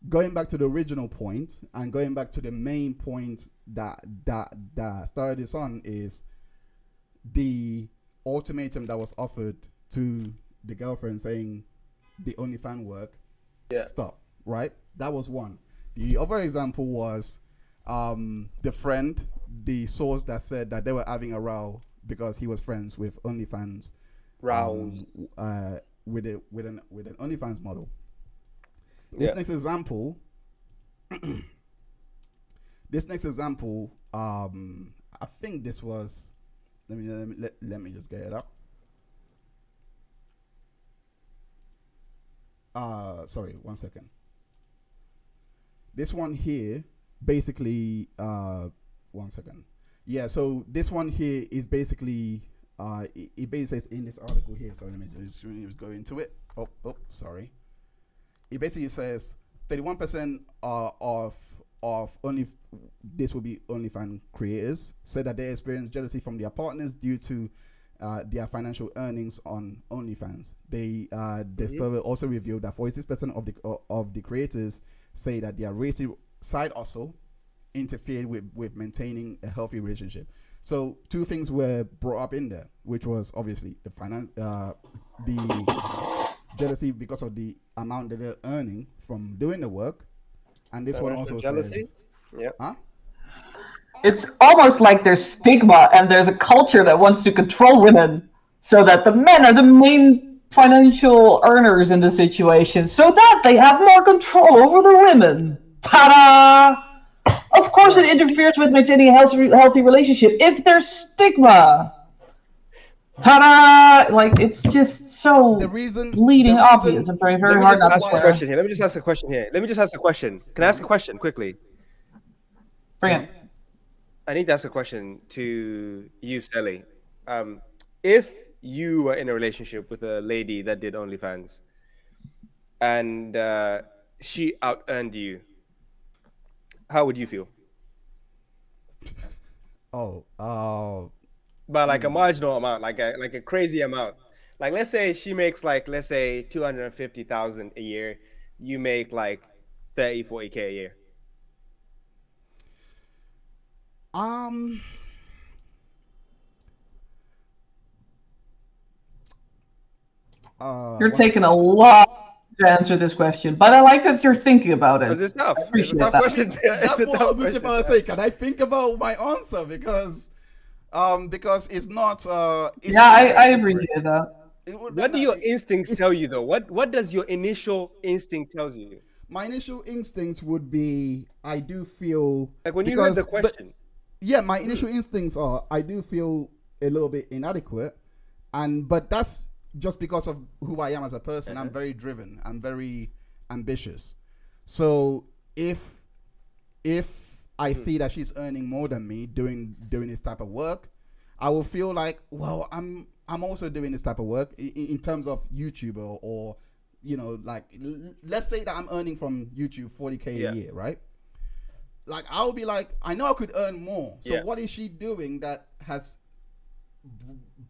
going back to the original point and going back to the main point that started this on is the ultimatum that was offered to the girlfriend saying the OnlyFans work. Yeah. Stop. Right? That was one. The other example was the friend, the source that said that they were having a row because he was friends with OnlyFans. With an OnlyFans model. This next example, I think this was. Let me just get it up. Sorry, 1 second. This one here, basically, 1 second. Yeah, so this one here is basically. It basically says in this article here. So let me just go into it. Oh, sorry. It basically says 31% of only this will be OnlyFans creators said that they experience jealousy from their partners due to their financial earnings on OnlyFans. The survey also revealed that 46% of the creators say that their racy side hustle interfered with maintaining a healthy relationship. So two things were brought up in there, which was obviously the jealousy because of the amount that they're earning from doing the work, and this one also jealousy. Says, huh? It's almost like there's stigma and there's a culture that wants to control women so that the men are the main financial earners in the situation so that they have more control over the women. Ta-da! Of course it interferes with maintaining a healthy relationship if there's stigma. Ta-da! Like, it's just so bleeding obvious and very, very hard not to swear. Let me just ask a question here. Can I ask a question quickly? Bring it. I need to ask a question to you, Sally. If you were in a relationship with a lady that did OnlyFans and she out-earned you, how would you feel? But like a marginal amount, like a crazy amount. Like let's say she makes let's say 250,000 a year. You make like 30-40K a year. You're taking a lot to answer this question, but I like that you're thinking about it. It's tough. I appreciate it's a tough that. question. That's what I was about to say. Can I think about my answer because it's not. I appreciate that. What do your instincts tell you though? What does your initial instinct tells you? My initial instincts would be I do feel like when you heard the question. My initial instincts are I do feel a little bit inadequate, but that's just because of who I am as a person. I'm very driven. I'm very ambitious. So if I see that she's earning more than me doing this type of work, I will feel like, well, I'm also doing this type of work in terms of YouTube or like let's say that I'm earning from YouTube 40K a year, right? Like I'll be like, I know I could earn more. So what is she doing that has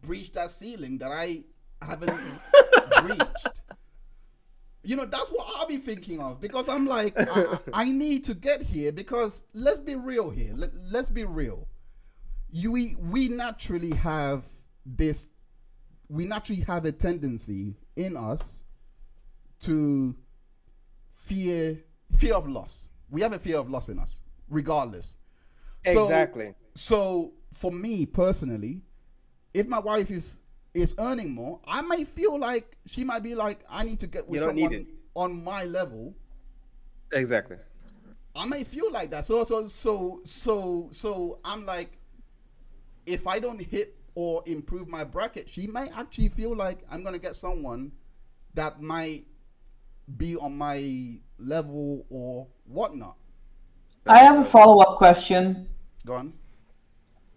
breached that ceiling that I haven't reached? That's what I'll be thinking of because I'm like, I need to get here because let's be real here. Let's be real. We naturally have this. We naturally have a tendency in us to fear of loss. We have a fear of loss in us, regardless. Exactly. So for me personally, if my wife is earning more, I might feel like she might be like, I need to get with someone on my level. Exactly. I may feel like that. So I'm like, if I don't hit or improve my bracket, she might actually feel like I'm gonna get someone that might be on my level or whatnot. I have a follow-up question. Go on.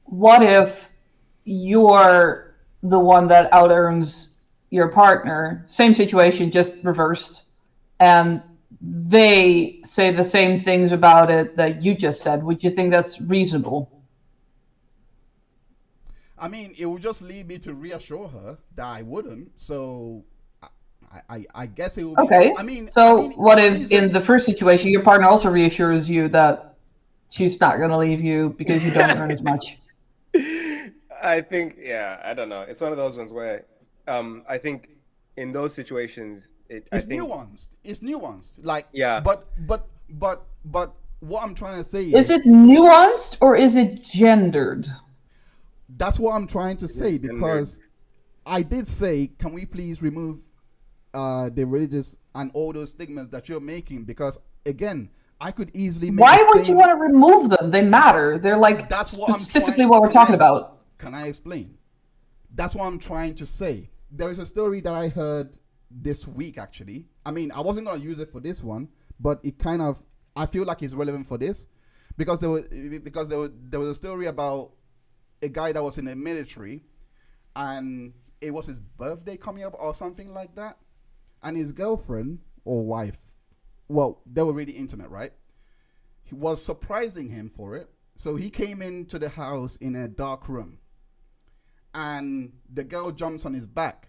What if you're the one that out-earns your partner? Same situation, just reversed. And they say the same things about it that you just said, would you think that's reasonable? I mean, it would just lead me to reassure her that I wouldn't. So, I guess it would be. Okay. I mean, so what if is it- in the first situation your partner also reassures you that she's not going to leave you because you don't earn as much? I think, yeah, I don't know. It's one of those ones where, I think in those situations, it's nuanced. It's nuanced. Like, Yeah. But what I'm trying to say Is it nuanced or is it gendered? that's what I'm trying to say, gendered? because I did say, can we please remove the religious and all those stigmas that you're making? Because again, I could easily make Why the would you same- want to remove them? They matter. They're like That's what I'm specifically trying- what we're talking about. Can I explain? That's what I'm trying to say. There is a story that I heard this week, actually. I mean, I wasn't going to use it for this one, but it kind of, I feel like it's relevant for this, because there was a story about a guy that was in the military, and it was his birthday coming up or something like that, and his girlfriend or wife, well, they were really intimate, right? He was surprising him for it. So he came into the house in a dark room, and the girl jumps on his back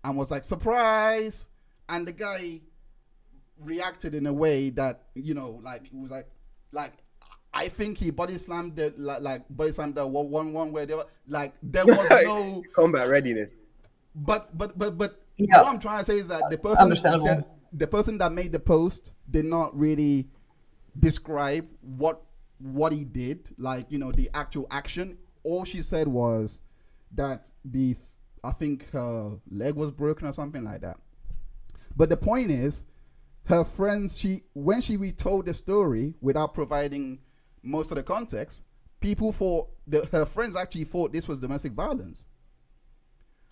and was like, surprise. And the guy reacted in a way that, you know, like, it was like I think he body slammed the body slammed the one way or the other. Like, there was no combat readiness. but Yeah. what I'm trying to say is that Understandable. the person that made the post did not really describe what he did, like, you know, the actual action. All she said was that I think her leg was broken or something like that. But the point is, her friends, when she retold the story without providing most of the context, her friends actually thought this was domestic violence.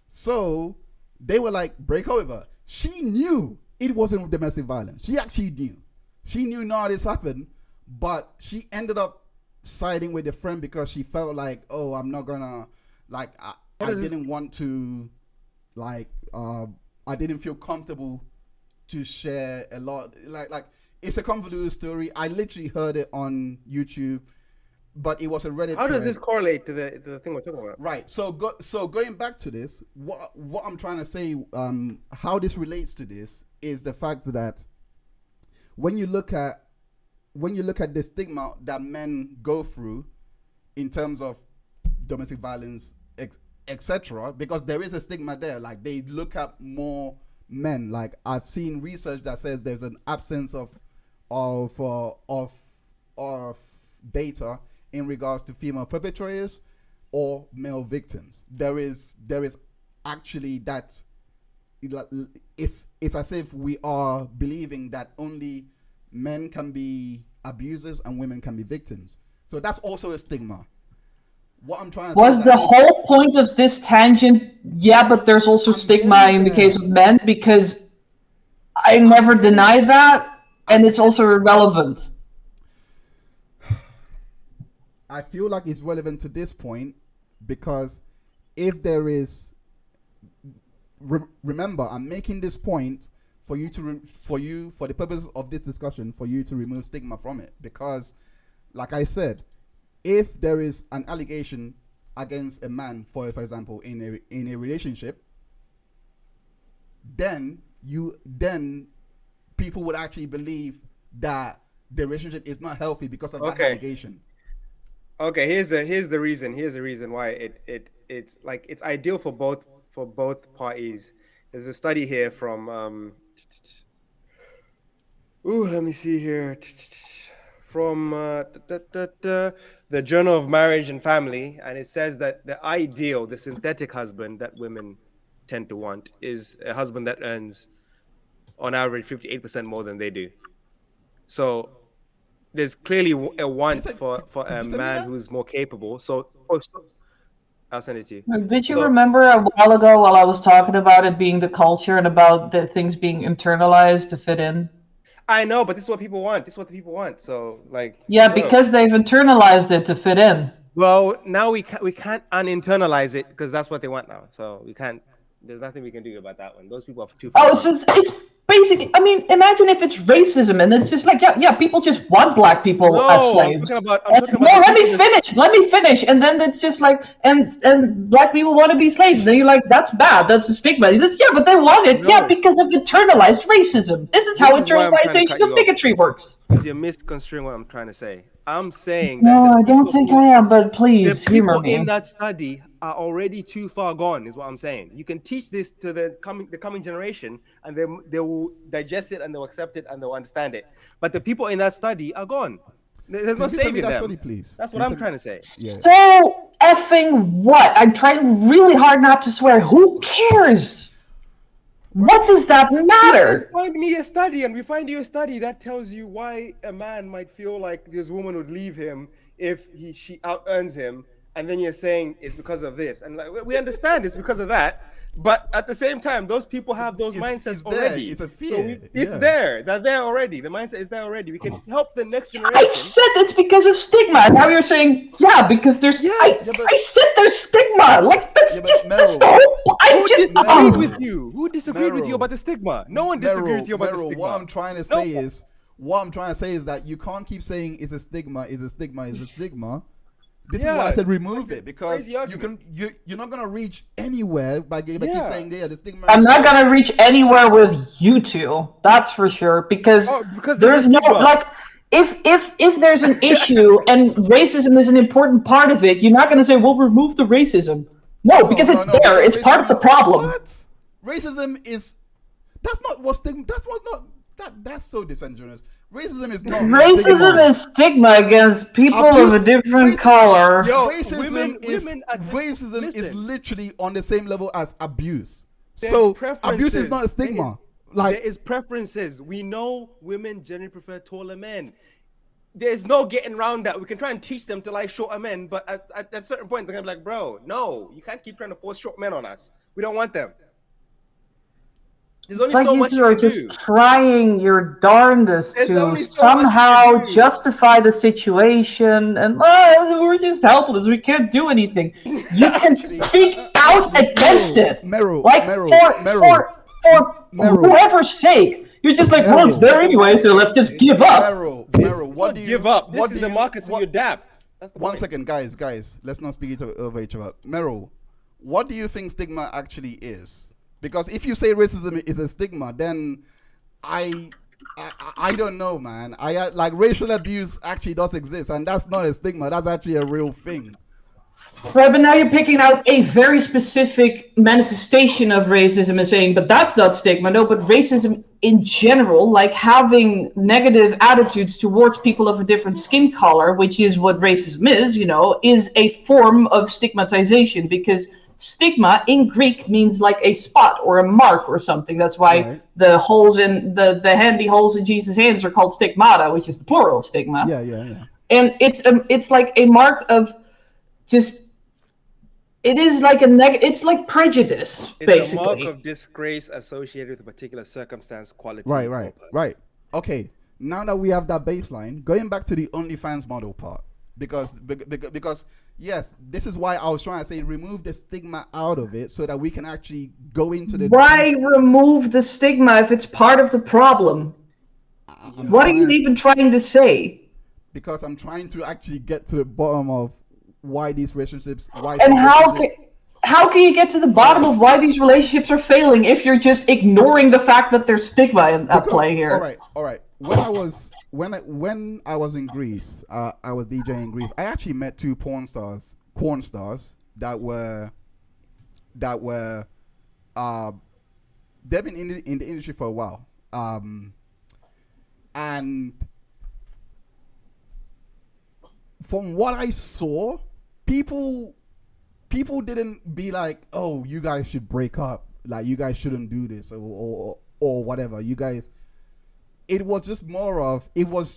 So they were like, break over. She knew it wasn't domestic violence. She actually knew. She knew none of this happened, but she ended up siding with the friend because she felt like, oh, I'm not gonna, like, I didn't want to, like, I didn't feel comfortable to share a lot. Like it's a convoluted story. I literally heard it on YouTube, but it was a Reddit. How does thread. this correlate to the thing we're talking about? Right. So going back to this, what I'm trying to say, how this relates to this is the fact that when you look at the stigma that men go through in terms of domestic violence, etc., because there is a stigma there. Like, they look at more men. Like, I've seen research that says there's an absence of data in regards to female perpetrators or male victims. There is actually that. It's as if we are believing that only men can be abusers and women can be victims. So that's also a stigma. What I'm trying to say Was is the that whole point of this tangent, yeah, but there's also stigma in the case of men, because I never denied that, and it's also irrelevant. I feel like it's relevant to this point because if there is, remember, I'm making this point for the purpose of this discussion, for you to remove stigma from it, because, like I said, if there is an allegation against a man, for example, in a relationship, then people would actually believe that the relationship is not healthy because of that allegation. Okay, here's the reason why it's like it's ideal for both parties. There's a study here from let me see here, from the Journal of Marriage and Family, and it says that the synthetic husband that women tend to want is a husband that earns on average 58% more than they do. So there's clearly a want for a man who's more capable. So I'll send it to you. Did you remember a while ago while I was talking about it being the culture and about the things being internalized to fit in? I know, but this is what people want. So, like, yeah, because they've internalized it to fit in. Well, now we can't uninternalize it because that's what they want now. So we can't There's nothing we can do about that one. Those people are too Oh, far it's gone. just, it's basically, I mean, imagine if it's racism and it's just like, yeah, people just want black people as No, slaves. I'm And, talking no, about the let me people that, finish. Let me finish. And then it's just like, and black people want to be slaves. And then you're like, that's bad. That's a stigma. He says, yeah, but they want it. Yeah, no. because of internalized racism. This is This how is why I'm trying to cut internalization of you off, bigotry works. because you're misconstruing what I'm trying to say. I'm saying that No, I don't think I am, but please the humor people in me. that study are already too far gone, is what I'm saying. You can teach this to the coming generation, and they will digest it and they'll accept it and they'll understand it. But the people in that study are gone. There's no Can you send me saving that them. study, please? That's Can what you I'm send- trying to say. Yeah. So effing what? I'm trying really hard not to swear. Who cares? What does that He said, matter? find me a study, and we find you a study that tells you why a man might feel like this woman would leave him if she out earns him, and then you're saying it's because of this, and like we understand it's because of that, but at the same time, those people have those mindsets it's there. already. It's a So fear. it's Yeah. there. They're there already. The mindset is there already. We can help the next I generation. said it's because of stigma. Now you're saying, yeah, because there's. Yes. Yeah, but- I said there's stigma. Like that's Yeah, but just that's Meryl- the whole. I Who just. disagreed with you? Who disagreed with you Meryl. about the stigma? No one disagreed with you about the Meryl, stigma. what I'm trying to say is that you can't keep saying it's a stigma, it's a stigma, it's a stigma. This is why I Yes. said remove it, because Crazy argument. you're not gonna reach anywhere by keep Yeah. saying the stigma. I'm is not this. gonna reach anywhere with you two. That's for sure. Because Because there's a no stigma. like. If there's an issue and racism is an important part of it, you're not gonna say, "Well, remove the racism." No, because it's there. because It's part of the problem. What? Racism is that's not what stigma. That's what not that's so disingenuous. Racism is not Racism stigma. is stigma against people Abuse- of a different racism- color. Yo, racism women is literally on the same level as abuse. There's So abuse preferences. is not a stigma. Like there is preferences. We know women generally prefer taller men. There's no getting around that. We can try and teach them to like shorter men, but at a certain point they're gonna be like, bro, no, you can't keep trying to force short men on us. We don't want them. There's It's only like so you much two you are can just do. trying your darndest There's to only so much you can somehow do. justify the situation, and we're just helpless. We can't do anything. You can speak out against it, Meryl, like Meryl, for Meryl. whoever's sake. You're just like, well, it's there anyway, so let's just give up. Meryl, what do you Give up. This what is do the you- market, so what- you adapt. That's the One point. second, guys, let's not speak over each other. Meryl, what do you think stigma actually is? Because if you say racism is a stigma, then I don't know, man. I like racial abuse actually does exist, and that's not a stigma. That's actually a real thing. Right, but now you're picking out a very specific manifestation of racism and saying, but that's not stigma. No, but racism in general, like having negative attitudes towards people of a different skin color, which is what racism is, is a form of stigmatization, because stigma in Greek means like a spot or a mark or something. That's why Right. the holes in the handy holes in Jesus' hands are called stigmata, which is the plural of stigma. Yeah. And it's like a mark of just. It is like it's like prejudice, It's basically. a mark of disgrace associated with a particular circumstance, quality. or purpose. Right. Okay. Now that we have that baseline, going back to the OnlyFans model part, because yes, this is why I was trying to say remove the stigma out of it so that we can actually go into the. Why remove the stigma if it's part of the problem? What are you even trying to say? Because I'm trying to actually get to the bottom of why these relationships. And how can you get to the bottom of why these relationships are failing if you're just ignoring the fact that there's stigma at play here? All right. When I was in Greece, I was DJing in Greece. I actually met two porn stars that were they've been in the industry for a while, and from what I saw, people didn't be like, oh, you guys should break up, like you guys shouldn't do this or whatever. You guys, it was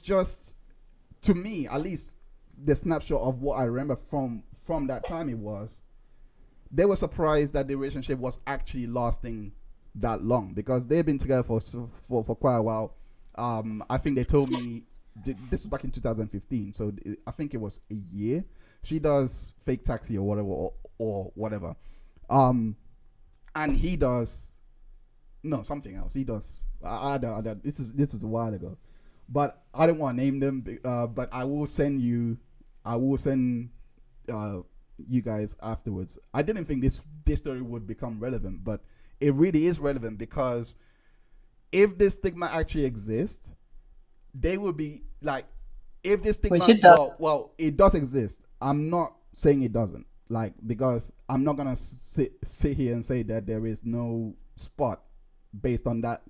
just to me, at least the snapshot of what I remember from that time, it was they were surprised that the relationship was actually lasting that long, because they've been together for quite a while. I think they told me this was back in 2015, so I think it was a year. She does fake taxi or whatever, or whatever. and he does something else. He does. I don't. This is a while ago, but I don't want to name them. But I will send you. I will send you guys afterwards. I didn't think this story would become relevant, but it really is relevant because if this stigma actually exists, they would be like, if this stigma, Which it does. well, it does exist. I'm not saying it doesn't, like, because I'm not gonna sit here and say that there is no spot based on that,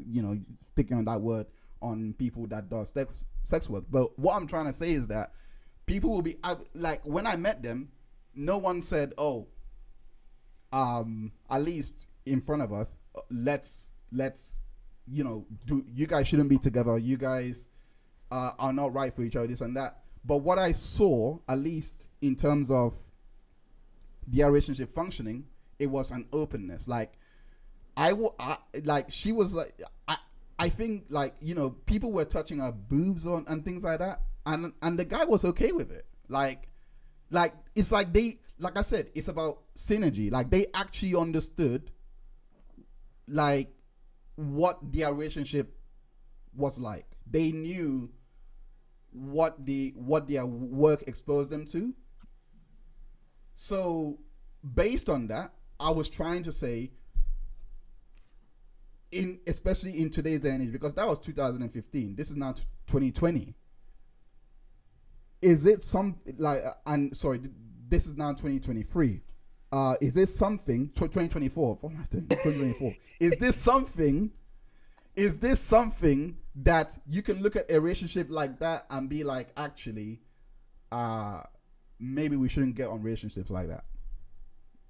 sticking on that word on people that does sex work. But what I'm trying to say is that people will be like, when I met them, no one said, "Oh, at least in front of us, let's do, you guys shouldn't be together. You guys are not right for each other, this and that." But what I saw, at least in terms of their relationship functioning, it was an openness. Like she was like, I think, like, people were touching her boobs on and things like that, and the guy was okay with it. Like it's like like I said, it's about synergy. Like, they actually understood, like, what their relationship was like. They knew what their work exposed them to. So based on that, I was trying to say, especially in today's day and age, because that was 2015, this is now 2020. Is it some, like, and sorry, this is now 2023. Is this something, 2024? What am I saying? 2024. Is this something that you can look at a relationship like that and be like, actually, maybe we shouldn't get on relationships like that?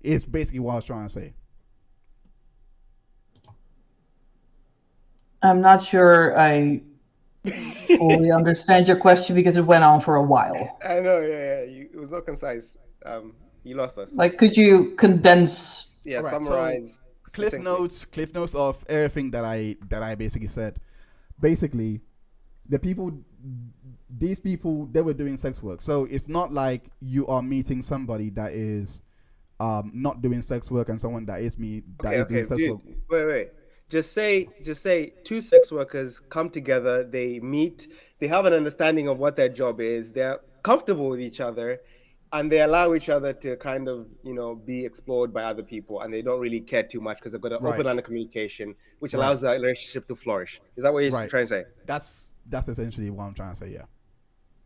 It's basically what I was trying to say. I'm not sure I fully understand your question because it went on for a while. I know, yeah. It was not concise. You lost us. Like, could you condense? Yeah, Right, summarize. Cliff notes of everything that I basically said. Basically, these people, they were doing sex work. So it's not like you are meeting somebody that is not doing sex work and someone that is doing sex work. Wait. Just say two sex workers come together, they meet, they have an understanding of what their job is, they're comfortable with each other, and they allow each other to kind of, be explored by other people, and they don't really care too much because they've got an open line of communication, which allows that relationship to flourish. Is that what you're trying to say? That's essentially what I'm trying to say, yeah.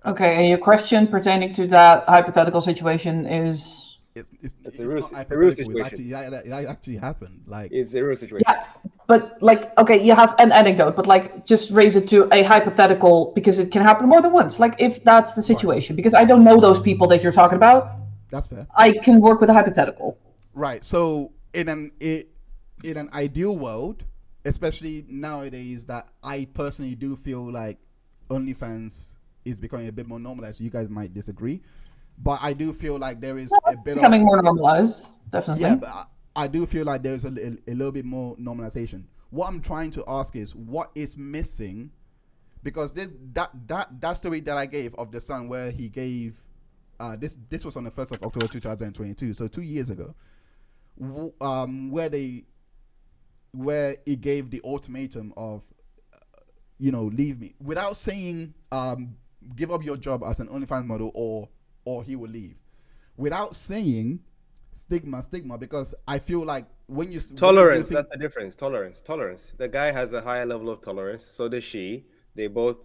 Okay, and your question pertaining to that hypothetical situation is? It's a real situation. It actually happened. Like, it's a real situation. Yeah, but like, okay, you have an anecdote, but like, just raise it to a hypothetical because it can happen more than once. Like, if that's the situation, because I don't know those people that you're talking about. That's fair. I can work with a hypothetical. Right. So in an ideal world, especially nowadays, that I personally do feel like OnlyFans is becoming a bit more normalized. You guys might disagree, but I do feel like there is a bit becoming more normalized, definitely. Yeah, but I do feel like there's a little bit more normalization. What I'm trying to ask is, what is missing? Because that story that I gave of the son, where he gave this was on the 1st of October 2022, so 2 years ago, where he gave the ultimatum of leave me, without saying give up your job as an OnlyFans model or he will leave, without saying stigma, because I feel like when you tolerance, that's the difference. Tolerance. The guy has a higher level of tolerance, so does she. They both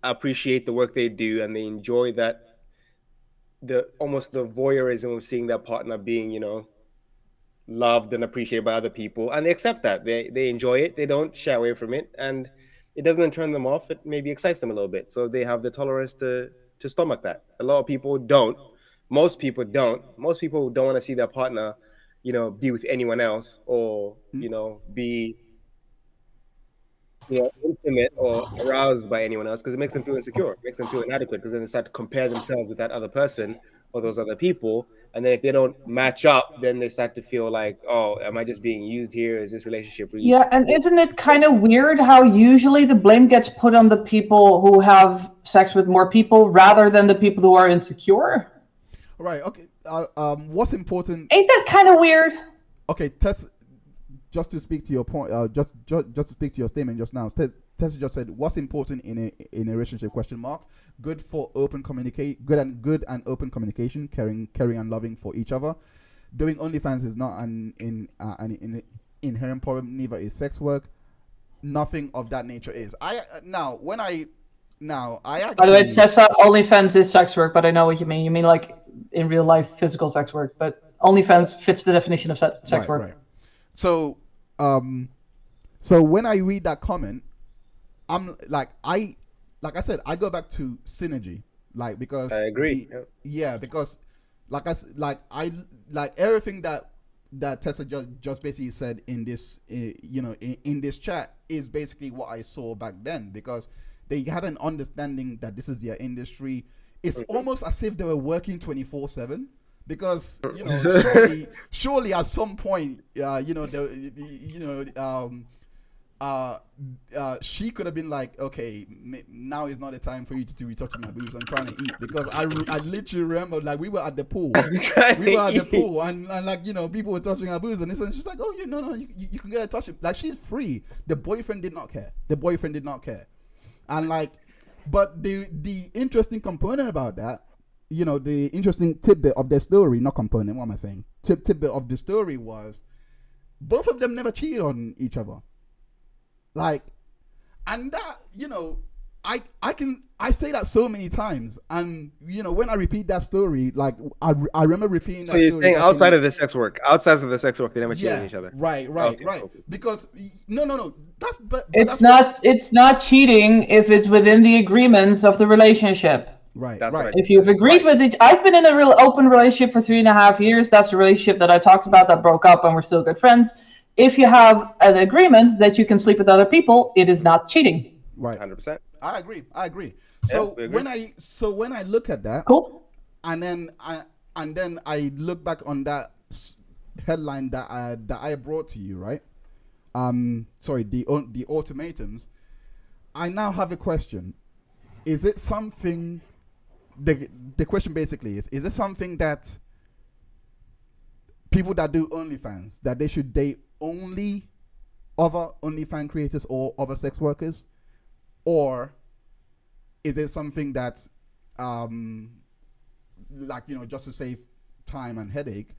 appreciate the work they do, and they enjoy that, almost the voyeurism of seeing their partner being loved and appreciated by other people, and they accept that. They enjoy it. They don't shy away from it, and it doesn't turn them off. It maybe excites them a little bit, so they have the tolerance to stomach that. A lot of people don't. Most people don't want to see their partner, be with anyone else, or be intimate or aroused by anyone else, because it makes them feel insecure, it makes them feel inadequate, because then they start to compare themselves with that other person or those other people, and then if they don't match up, then they start to feel like, oh, am I just being used here? Is this relationship really? Yeah, and isn't it kind of weird how usually the blame gets put on the people who have sex with more people rather than the people who are insecure? Right. Okay. What's important? Ain't that kind of weird? Okay, Tess. just to speak to your point, just to speak to your statement just now, Tessa just said, "What's important in a relationship?" Question mark. Good for open communicate, good and open communication, caring and loving for each other. Doing OnlyFans is not an inherent problem. Neither is sex work. Nothing of that nature is. I actually. By the way, Tessa, OnlyFans is sex work, but I know what you mean. You mean like in real life physical sex work, but OnlyFans fits the definition of sex work. Right. So, so when I read that comment, I'm like I said, I go back to synergy, like, because I agree. Because I like everything that Tessa just basically said in this, in this chat is basically what I saw back then, because they had an understanding that this is their industry. It's almost as if they were working 24/7. Because surely at some point, she could have been like, okay, now is not the time for you to be touching my boobs. I'm trying to eat, because I literally remember, like, we were at the pool, and like, people were touching our boobs, and she's like, oh, you can get a touch. Like, she's free. The boyfriend did not care. And like, but the interesting component about that, the interesting tidbit of the story, not component, what am I saying? Tidbit of the story was both of them never cheated on each other. Like, and that, I say that so many times, and when I repeat that story, like I remember repeating that story. So you're saying outside of the sex work, they never cheated on each other. Right. Okay. Because no, It's not cheating if it's within the agreements of the relationship. Right. If you've agreed with each, I've been in a real open relationship for 3.5 years. That's a relationship that I talked about that broke up, and we're still good friends. If you have an agreement that you can sleep with other people, it is not cheating. Right. 100%. I agree. So when I look at that, cool. And then I look back on that headline that I brought to you, right? Sorry, the ultimatums. I now have a question. Is it something? The question basically is it something that people that do OnlyFans, that they should date only other OnlyFans creators or other sex workers? Or is it something that, just to save time and headache?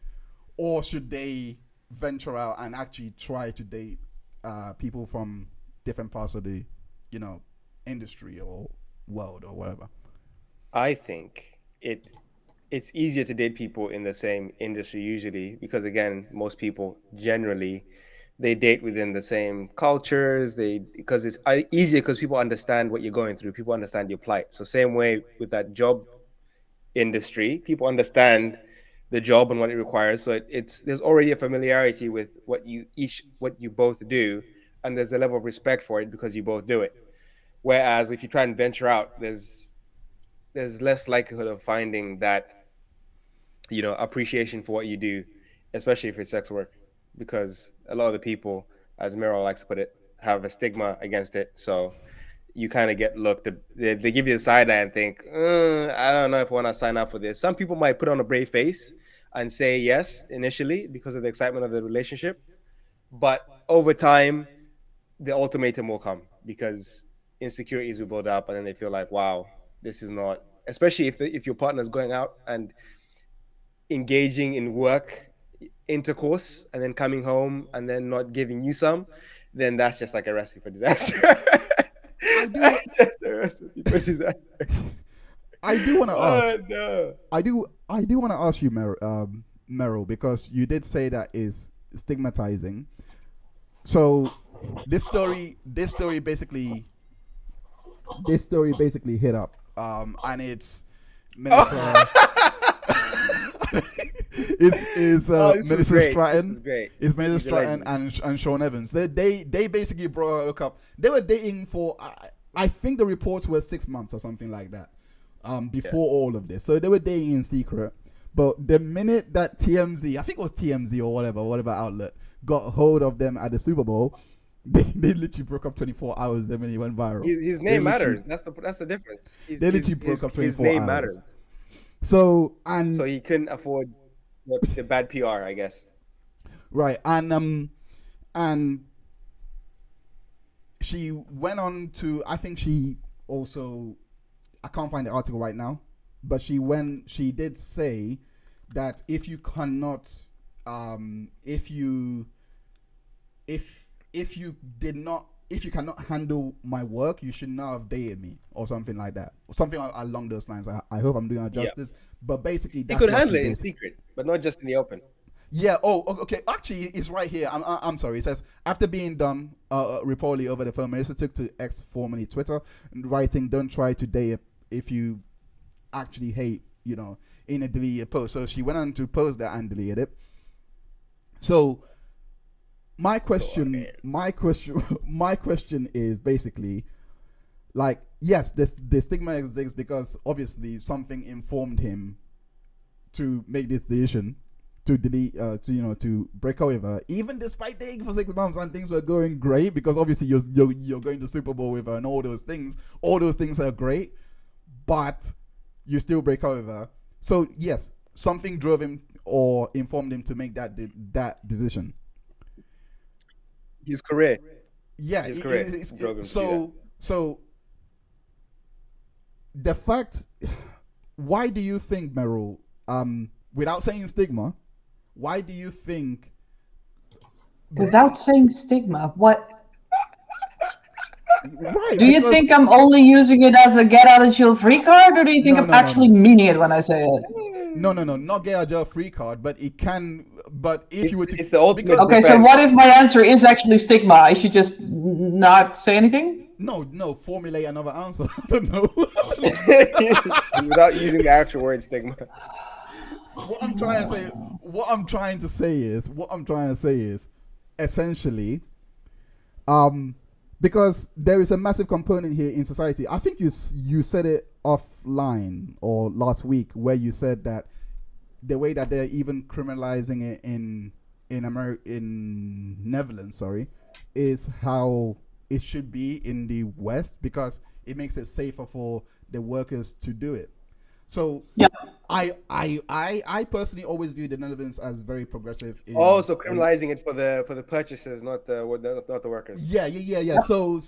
Or should they venture out and actually try to date people from different parts of the, industry or world or whatever? I think it's easier to date people in the same industry usually, because again, most people generally they date within the same cultures. Because it's easier because people understand what you're going through. People understand your plight. So same way with that job industry, people understand the job and what it requires. So there's already a familiarity with what you both do, and there's a level of respect for it because you both do it. Whereas if you try and venture out, there's less likelihood of finding that, appreciation for what you do, especially if it's sex work, because a lot of the people, as Meryl likes to put it, have a stigma against it. So you kind of get looked. They give you the side eye and think, I don't know if I want to sign up for this. Some people might put on a brave face and say yes initially because of the excitement of the relationship, but over time, the ultimatum will come because insecurities will build up, and then they feel like, wow, this is not. Especially if your partner's going out and engaging in work intercourse and then coming home and then not giving you some, then that's just like a recipe for disaster. That's just a recipe for disaster. I do want to ask. No. I do want to ask you, Meryl, because you did say that is stigmatizing. So this story basically hit up, and it's Minister. It's Minister Stratton. It's Minister Stratton and Sean Evans. They basically broke up. They were dating for I think the reports were 6 months or something like that. Before all of this, so they were dating in secret. But the minute that TMZ, I think it was TMZ or whatever outlet, got hold of them at the Super Bowl, they literally broke up 24 hours. Then when he went viral, his name matters. That's the difference. They literally broke up 24 hours. His name matters. So he couldn't afford the bad PR, I guess. Right, and and she went on to, I think she also, I can't find the article right now, but she did say that if you cannot, if you cannot handle my work, you should not have dated me, or something like that, something along those lines. I hope I'm doing her justice, but basically, You that's could what handle she it in did. secret, but not just in the open. Yeah. Oh, okay. Actually, it's right here. I'm sorry. It says after being done reportedly over the phone, Melissa took to X, formerly Twitter, writing, "Don't try to date if you actually hate," in a deleted post. So she went on to post that and deleted it. So my question is basically, like, yes, the stigma exists because obviously something informed him to make this decision to delete, to break up with her, even despite dating for 6 months and things were going great, because obviously you're going to Super Bowl with her and all those things are great, but you still break up with her. So yes, something drove him or informed him to make that decision. His career. Yeah, His career drove him to do so the fact, why do you think, Meryl, without saying stigma, why do you think, Without saying stigma, what? right? Do you think I'm only using it as a get out of jail free card, or do you think I'm actually meaning it when I say it? No, not get out of jail free card, but it can. But if you were to, it's the ultimate Okay, so what if my answer is actually stigma? I should just not say anything? No, formulate another answer. I don't know. without using the actual word stigma. What I'm trying to say is essentially, because there is a massive component here in society. I think you said it offline or last week, where you said that the way that they're even criminalizing it in Netherlands, is how it should be in the West, because it makes it safer for the workers to do it. So yeah. I personally always view the Netherlands as very progressive. So criminalizing it for the purchasers, not the workers. Yeah. So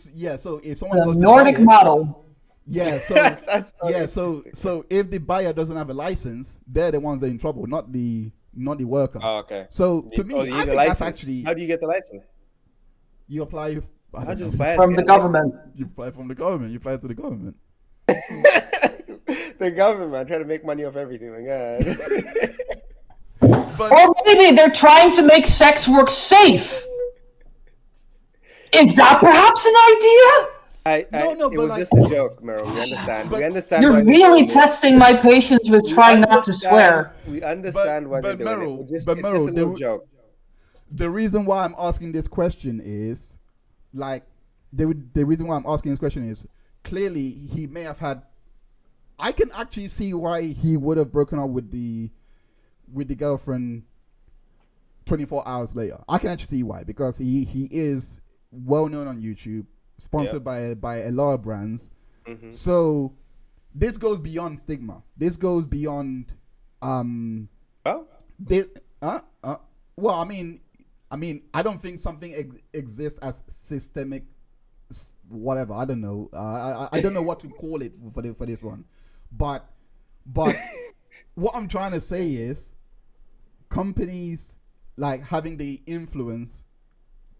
if someone goes The Nordic model. Yeah, so so if the buyer doesn't have a license, they're the ones that are in trouble, not the worker. Oh, okay. So to me, I think that's actually, how do you get the license? You apply. From the government. You apply from the government. You apply to the government. The government trying to make money off everything. My God. Or maybe they're trying to make sex work safe. Is that perhaps an idea? It was just a joke, Meryl. We understand. We understand. You're really testing my patience with trying not to swear. We understand why they're doing it. It's just a little joke. The reason why I'm asking this question is, like, the reason why I'm asking this question is, clearly he may have had. I can actually see why he would have broken up with the girlfriend 24 hours later. I can actually see why, because he is well known on YouTube, sponsored by a lot of brands. Mm-hmm. So this goes beyond stigma. This goes beyond well, I mean, I don't think something exists as systemic, whatever. I don't know. I don't know what to call it for this one. But what I'm trying to say is, companies like having the influence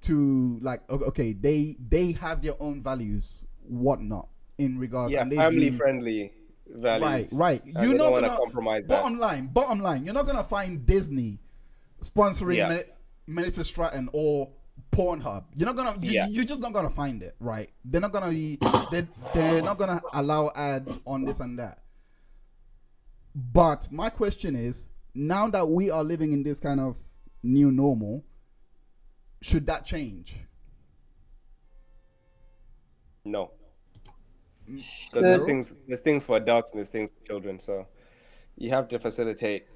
to, like, okay, they have their own values, whatnot, in regards, and family friendly values. Right. You're not gonna compromise that. Bottom line, you're not gonna find Disney sponsoring Melissa Stratton or Pornhub. You're not gonna. You're just not gonna find it, right? They're not gonna be. They're not gonna allow ads on this and that. But my question is, now that we are living in this kind of new normal, should that change? No. Because there's things for adults and there's things for children. So you have to facilitate.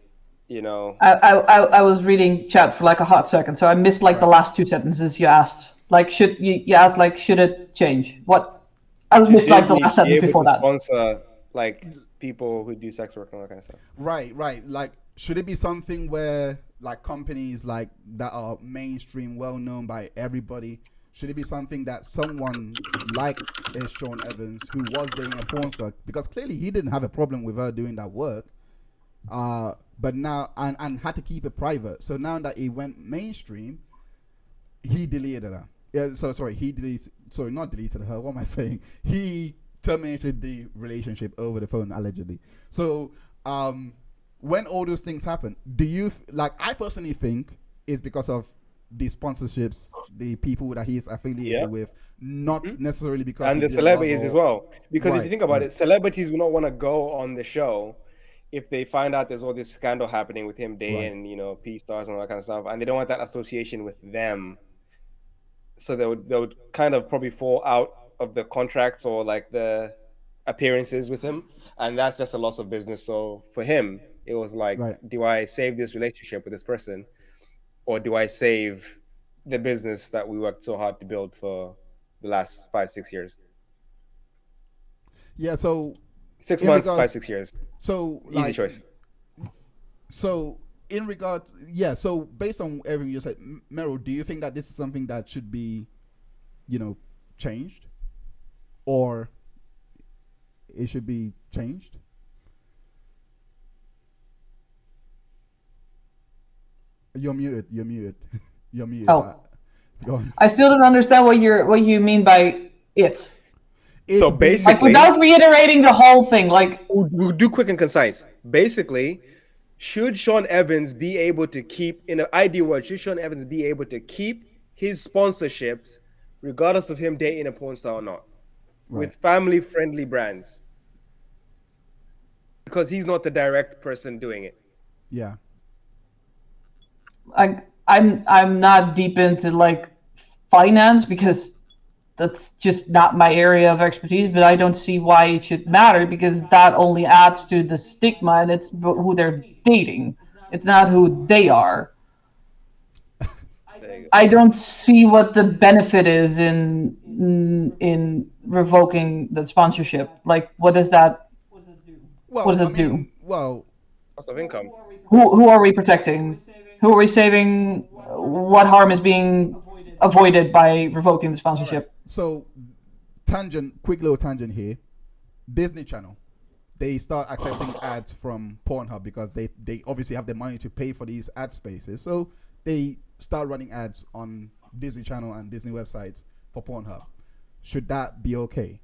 I was reading chat for like a hot second, so I missed the last two sentences you asked. Like, should you asked, like, should it change? What? I missed like the last sentence before that. Sponsor like people who do sex work and all that kind of stuff. Right. Like, should it be something where, like companies like that are mainstream, well known by everybody? Should it be something that someone like Sean Evans, who was dating a porn star, because clearly he didn't have a problem with her doing that work, but now and had to keep it private. So now that it went mainstream, he deleted her. Yeah, so sorry, not deleted her. What am I saying? He terminated the relationship over the phone, allegedly. So, when all those things happen, do you like? I personally think it's because of the sponsorships, the people that he's affiliated with, not necessarily because and the celebrities as well. Because if you think about it, celebrities will not want to go on the show if they find out there's all this scandal happening with him dating, P stars and all that kind of stuff, and they don't want that association with them. So they would kind of probably fall out of the contracts or like the appearances with him, and that's just a loss of business. So for him, it was like, do I save this relationship with this person, or do I save the business that we worked so hard to build for the last 5-6 years? Yeah, so 6 months, 5-6 years. So easy choice. So in regards, so based on everything you said, Meryl, do you think that this is something that should be, changed, or it should be changed? You're muted. You're muted. Oh, go on. I still don't understand what you mean by it. So basically, like, without reiterating the whole thing, like, we'll do quick and concise. Basically, should Sean Evans be able to keep, in an ideal world, should Sean Evans be able to keep his sponsorships regardless of him dating a porn star or not, with family-friendly brands? Because he's not the direct person doing it. Yeah. I'm not deep into like finance because that's just not my area of expertise, but I don't see why it should matter, because that only adds to the stigma, and it's who they're dating. It's not who they are. I don't see what the benefit is in revoking the sponsorship. Like, what does that? Well, what does it do? Well, loss of income. Who are we protecting? Who are we saving? What harm is being avoided by revoking the sponsorship? So, quick little tangent here. Disney Channel, they start accepting ads from Pornhub because they obviously have the money to pay for these ad spaces. So they start running ads on Disney Channel and Disney websites for Pornhub. Should that be okay?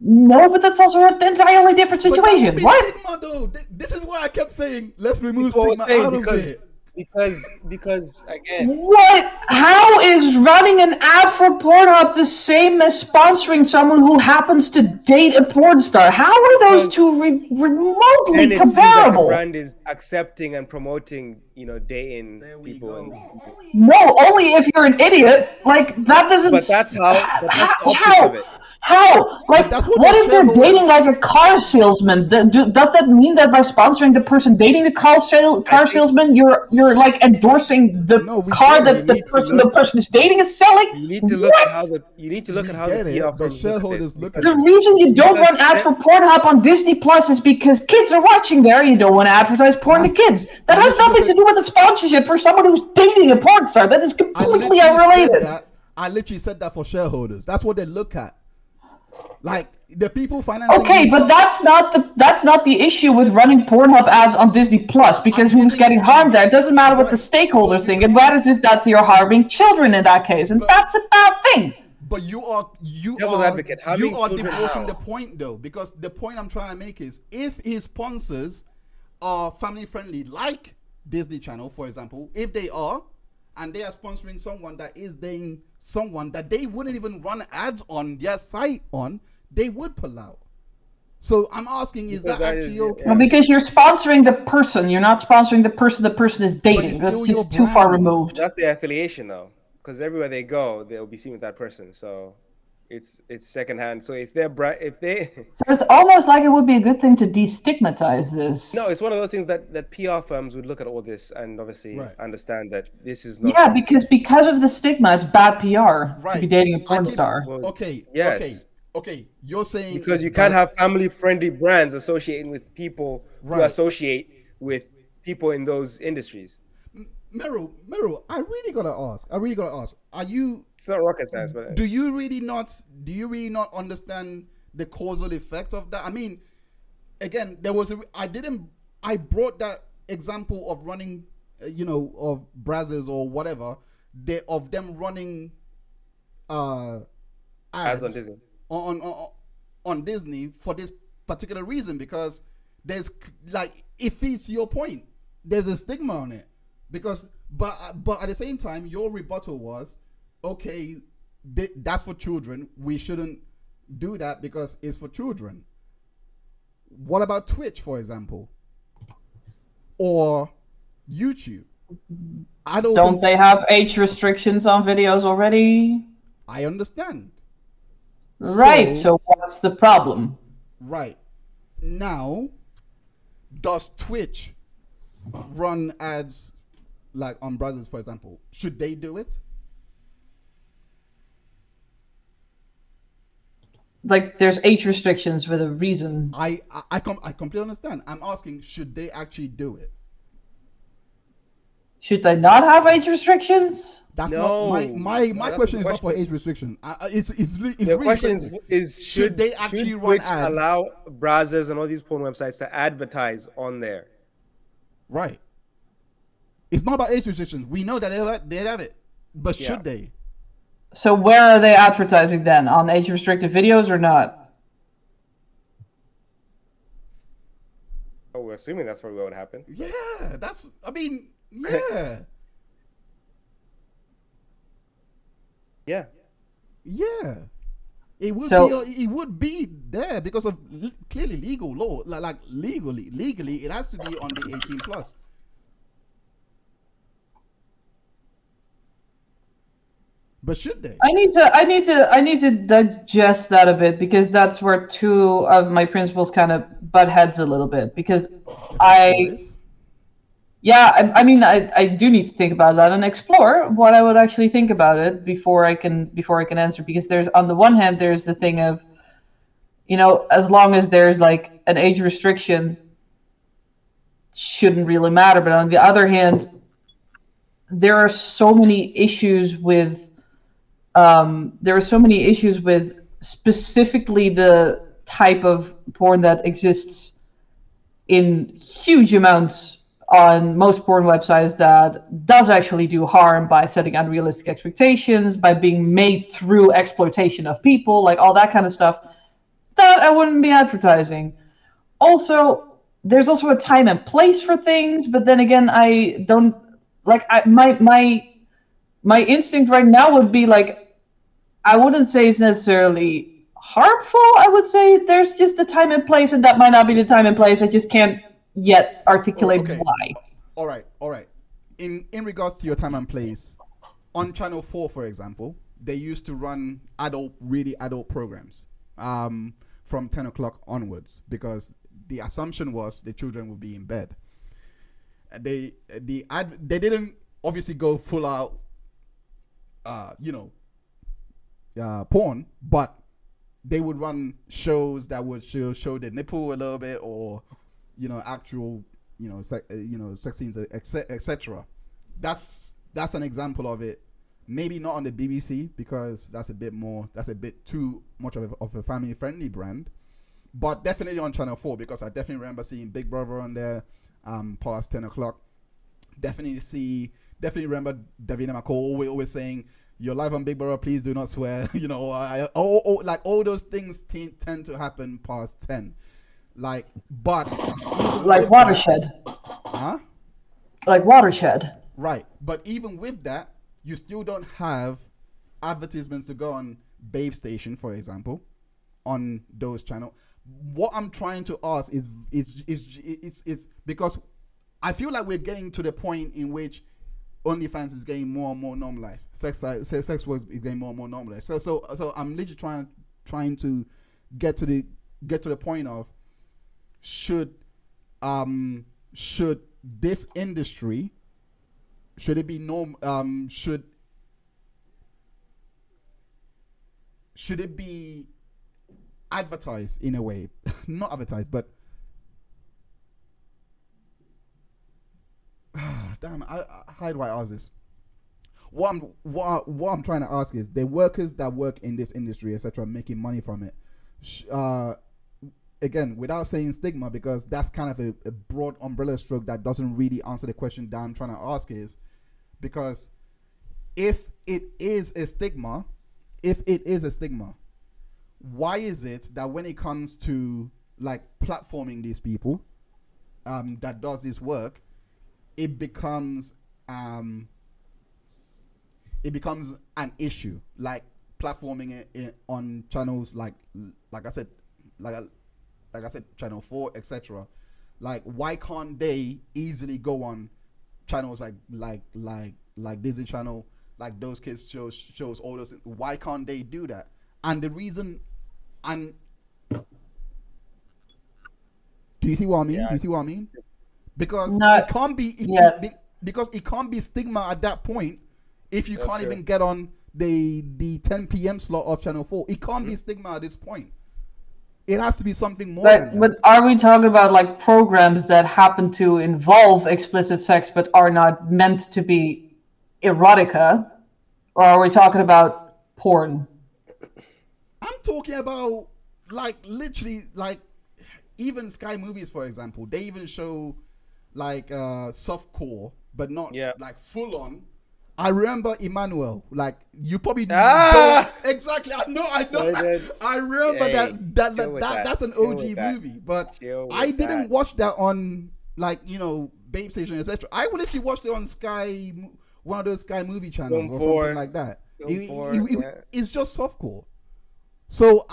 No, but that's also an entirely different situation. What? Stigma, though. This is why I kept saying let's remove stigma out of it. Because again, what? How is running an ad for Pornhub the same as sponsoring someone who happens to date a porn star? How are those two remotely and it comparable? seems like the brand is accepting and promoting, dating people. No, only if you're an idiot. Like, that doesn't. But that's how. How? Of it. How? Like, what if they're dating like a car salesman? Does that mean that by sponsoring the person dating the car salesman, you're like endorsing the car that the person is dating is selling? You need to look at how the PR firms shareholders look at the reason you don't run ads for Pornhub on Disney Plus is because kids are watching there. You don't want to advertise porn to kids. That has nothing to do with the sponsorship for someone who's dating a porn star. That is completely unrelated. I literally said that for shareholders. That's what they look at. Like, the people financing. Okay, but that's not the issue with running Pornhub ads on Disney Plus, because who's getting harmed there? It doesn't matter what the stakeholders think. It matters if you're harming children in that case, and that's a bad thing. But you are divorcing the point, though, because the point I'm trying to make is, if his sponsors are family friendly, like Disney Channel, for example, if they are, and they are sponsoring someone that is dating someone that they wouldn't even run ads on their site on, they would pull out. So I'm asking, is that actually okay? Well, because you're sponsoring the person, you're not sponsoring the person is dating. That's just too far removed. That's the affiliation, though, because everywhere they go, they'll be seen with that person. So it's secondhand. So if so it's almost like it would be a good thing to destigmatize this. No, it's one of those things that PR firms would look at all this and obviously understand that this is not. Yeah, because of the stigma, it's bad PR to be dating a porn star. Okay. Yes. Okay. You're saying because you can't have family-friendly brands associating with people who associate with people in those industries. Meryl, I really gotta ask. Are you? It's not rocket science, but Do you really not understand the causal effect of that? I mean, again, I brought that example of running, of Brazzers or whatever, of them running ads on Disney. On Disney for this particular reason, because there's, like, if it's your point, there's a stigma on it, because but at the same time, your rebuttal was, okay, that's for children, we shouldn't do that because it's for children. What about Twitch, for example, or YouTube? Don't they have age restrictions on videos already? I understand. Right, so what's the problem? Right. Now, does Twitch run ads like on Brazzers, for example? Should they do it? Like, there's age restrictions with a reason. I completely understand. I'm asking, should they actually do it? Should they not have age restrictions? That's not my question. Is not for age restriction. The question is should they actually run ads? Allow Brazzers and all these porn websites to advertise on there? Right. It's not about age restrictions. We know that they have it, but should they? So where are they advertising then? On age restricted videos or not? Oh, we're assuming that's where what would happen. Yeah, yeah. Yeah. Yeah. It would be there because of clearly legal law. Like legally, it has to be on the 18 plus. But should they? I need to digest that a bit, because that's where two of my principles kind of butt heads a little bit, because I do need to think about that and explore what I would actually think about it before I can answer, because there's, on the one hand, there's the thing of, as long as there's like an age restriction, shouldn't really matter. But on the other hand, there are so many issues with specifically the type of porn that exists in huge amounts on most porn websites that does actually do harm by setting unrealistic expectations, by being made through exploitation of people, like all that kind of stuff, that I wouldn't be advertising. Also, there's also a time and place for things, but then again, I don't, like, my instinct right now would be like, I wouldn't say it's necessarily harmful. I would say there's just a time and place, and that might not be the time and place. I just can't yet articulate why. All right. In regards to your time and place, on Channel 4, for example, they used to run really adult programs from 10 o'clock onwards, because the assumption was the children would be in bed. They didn't obviously go full out, porn, but they would run shows that would show the nipple a little bit, or actual sex scenes, etc. That's an example of it. Maybe not on the BBC, because that's a bit too much of a family friendly brand, but definitely on Channel 4, because I definitely remember seeing Big Brother on there past 10 o'clock. Definitely remember Davina McCall always saying, "You're live on Big Brother, please do not swear." Like all those things tend to happen past 10. Like Watershed. Huh? Like Watershed. Right. But even with that, you still don't have advertisements to go on Babe Station, for example, on those channels. What I'm trying to ask is because I feel like we're getting to the point in which OnlyFans is getting more and more normalized. Sex work is getting more and more normalized. So I'm literally trying to get to the point of should this industry, should it be should it be advertised in a way? Not advertised, but damn, how do I ask this? What I'm trying to ask is the workers that work in this industry, etc., making money from it. Again, without saying stigma, because that's kind of a broad umbrella stroke that doesn't really answer the question that I'm trying to ask is, because if it is a stigma, why is it that when it comes to like platforming these people that does this work, it becomes an issue, like platforming it on channels like I said, Channel 4, etc. Like, why can't they easily go on channels like Disney Channel, like those kids shows all those? Why can't they do that? And the reason, and do you see what I mean? Yeah. Do you see what I mean? Because No. it can't be because it can't be stigma at that point if you That's can't true. even get on the 10 p.m. slot of Channel 4. It can't be stigma at this point. It has to be something more than But are we talking about like programs that happen to involve explicit sex but are not meant to be erotica, or are we talking about porn? I'm talking about like literally like even Sky Movies, for example. They even show like softcore, but not Yeah. like full on. I remember Emmanuel. Like you probably Ah! don't exactly. I know. Well, I remember hey, that chill with that. that's an Chill OG with that. movie. But Chill with I didn't that. watch that on like Babe Station, etc. I would literally watched it on Sky, one of those Sky movie channels Film or 4. something like that. Film 4, yeah. It's just softcore. So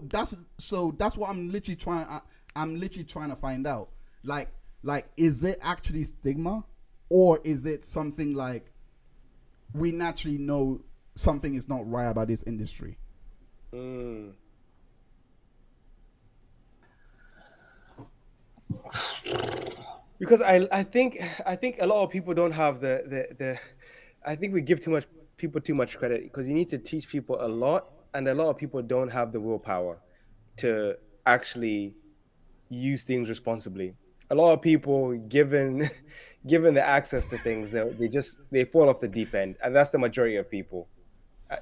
that's what I'm literally trying to find out. Like is it actually stigma, or is it something like we naturally know something is not right about this industry? Mm. Because I think a lot of people don't have the I think we give too much credit, because you need to teach people a lot, and a lot of people don't have the willpower to actually use things responsibly. A lot of people, given the access to things, they fall off the deep end, and that's the majority of people.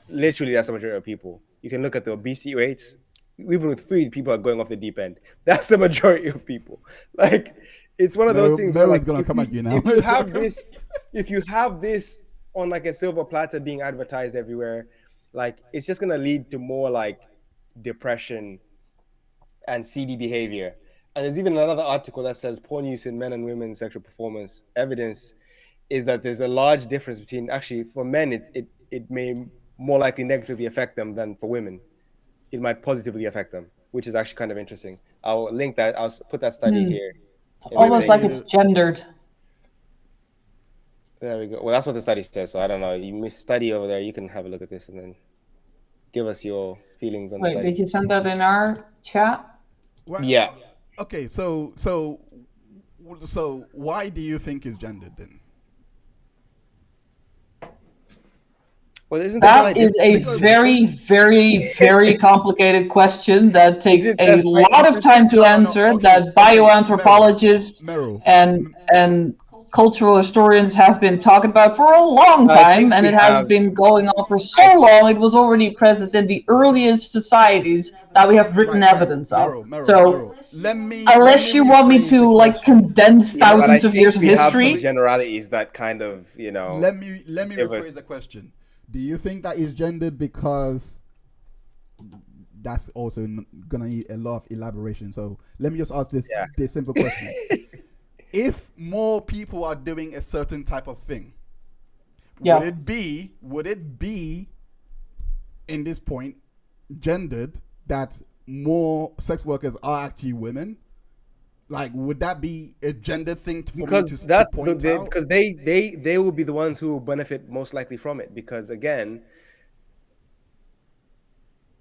Literally, that's the majority of people. You can look at the obesity rates. Even with food, people are going off the deep end. That's the majority of people. Like, it's one of those things where, Mary's like, gonna come at you now. if you have this on like a silver platter being advertised everywhere, like, it's just gonna lead to more like depression and seedy behavior. And there's even another article that says porn use in men and women's sexual performance evidence is that there's a large difference between, actually, for men it may more likely negatively affect them than for women. It might positively affect them, which is actually kind of interesting. I'll link that. I'll put that study here. It's almost like it's gendered. There we go. Well, that's what the study says. So I don't know. You miss study over there. You can have a look at this and then give us your feelings on the Wait, study. did you send that in our chat? Well, Yeah. Okay, so why do you think it's gendered then? Well, isn't That is a very, very, very complicated question that takes Is it a that's like- lot of time to No, answer, okay, that okay, bioanthropologists Meryl. and cultural historians have been talking about for a long I time, think and we it has have- been going on for so long. It was already present in the earliest societies that we have written evidence of. So unless you want me to like condense Yeah, but I thousands of think years of we have history, some generalities that kind of, let me give us- rephrase the question. Do you think that is gendered because that's also gonna need a lot of elaboration? So let me just ask this simple question: if more people are doing a certain type of thing, Yeah. would it be in this point gendered that more sex workers are actually women? Like, would that be a gender thing for because me to that's point they, out? because they will be the ones who will benefit most likely from it, because again,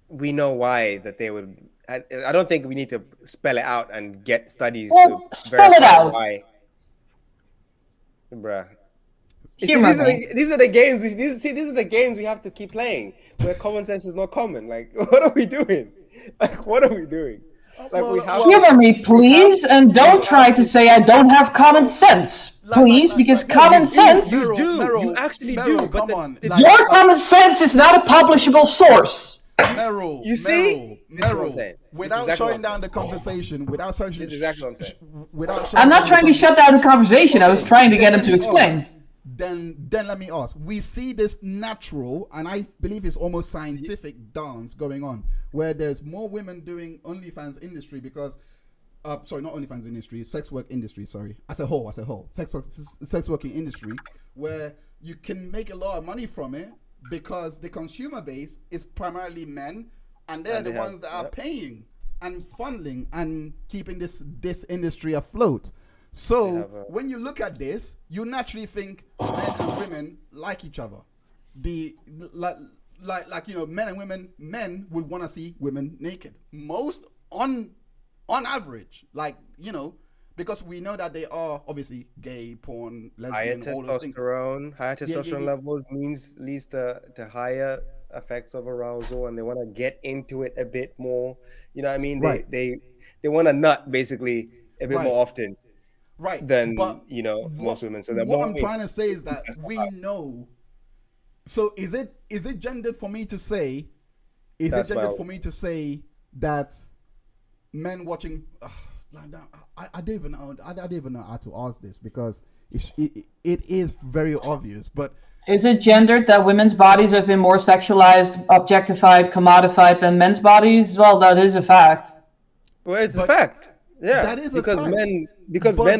we know why that they would. I don't think we need to spell it out and get studies Well, to spell it verify out. why. Bruh. You see, Humor me. these are the games. These are the games we have to keep playing, where common sense is not common. Like, what are we doing? Like, what are we doing? Like, we have humor me, please, and don't try to say I don't have common sense. Please, because common sense. You do. You actually do, but Come on. Your common sense is not a publishable source. Meryl, You see? This is what I'm saying. Without This is exactly shutting what I'm down the conversation, without shutting, This is exactly what I'm saying. without I'm not trying to shut down the conversation. I was trying to get him to Then let me explain. ask. Then let me ask. We see this natural, and I believe it's almost scientific dance going on, where there's more women doing OnlyFans industry because, sorry, not OnlyFans industry, sex work industry. Sorry, as a whole, sex working industry, where you can make a lot of money from it because the consumer base is primarily men, and they're the ones that are paying and funding and keeping this industry afloat. So when you look at this, you naturally think men and women like each other. Like men and women, men would want to see women naked. Most on average, because we know that they are obviously gay, porn, lesbian, all those things. Higher testosterone levels leads to higher effects of arousal, and they want to get into it a bit more. You know what I mean? Right. They want to nut basically a bit more often. Right. Than but most women. So what I'm trying to say is that we know. So is it gendered for me to say? Is it gendered for me to say that men watching? I don't even know. I don't even know how to ask this because it is very obvious. But is it gendered that women's bodies have been more sexualized, objectified, commodified than men's bodies? Well, that is a fact. Well, it's a fact. Yeah, that is because a fact. men.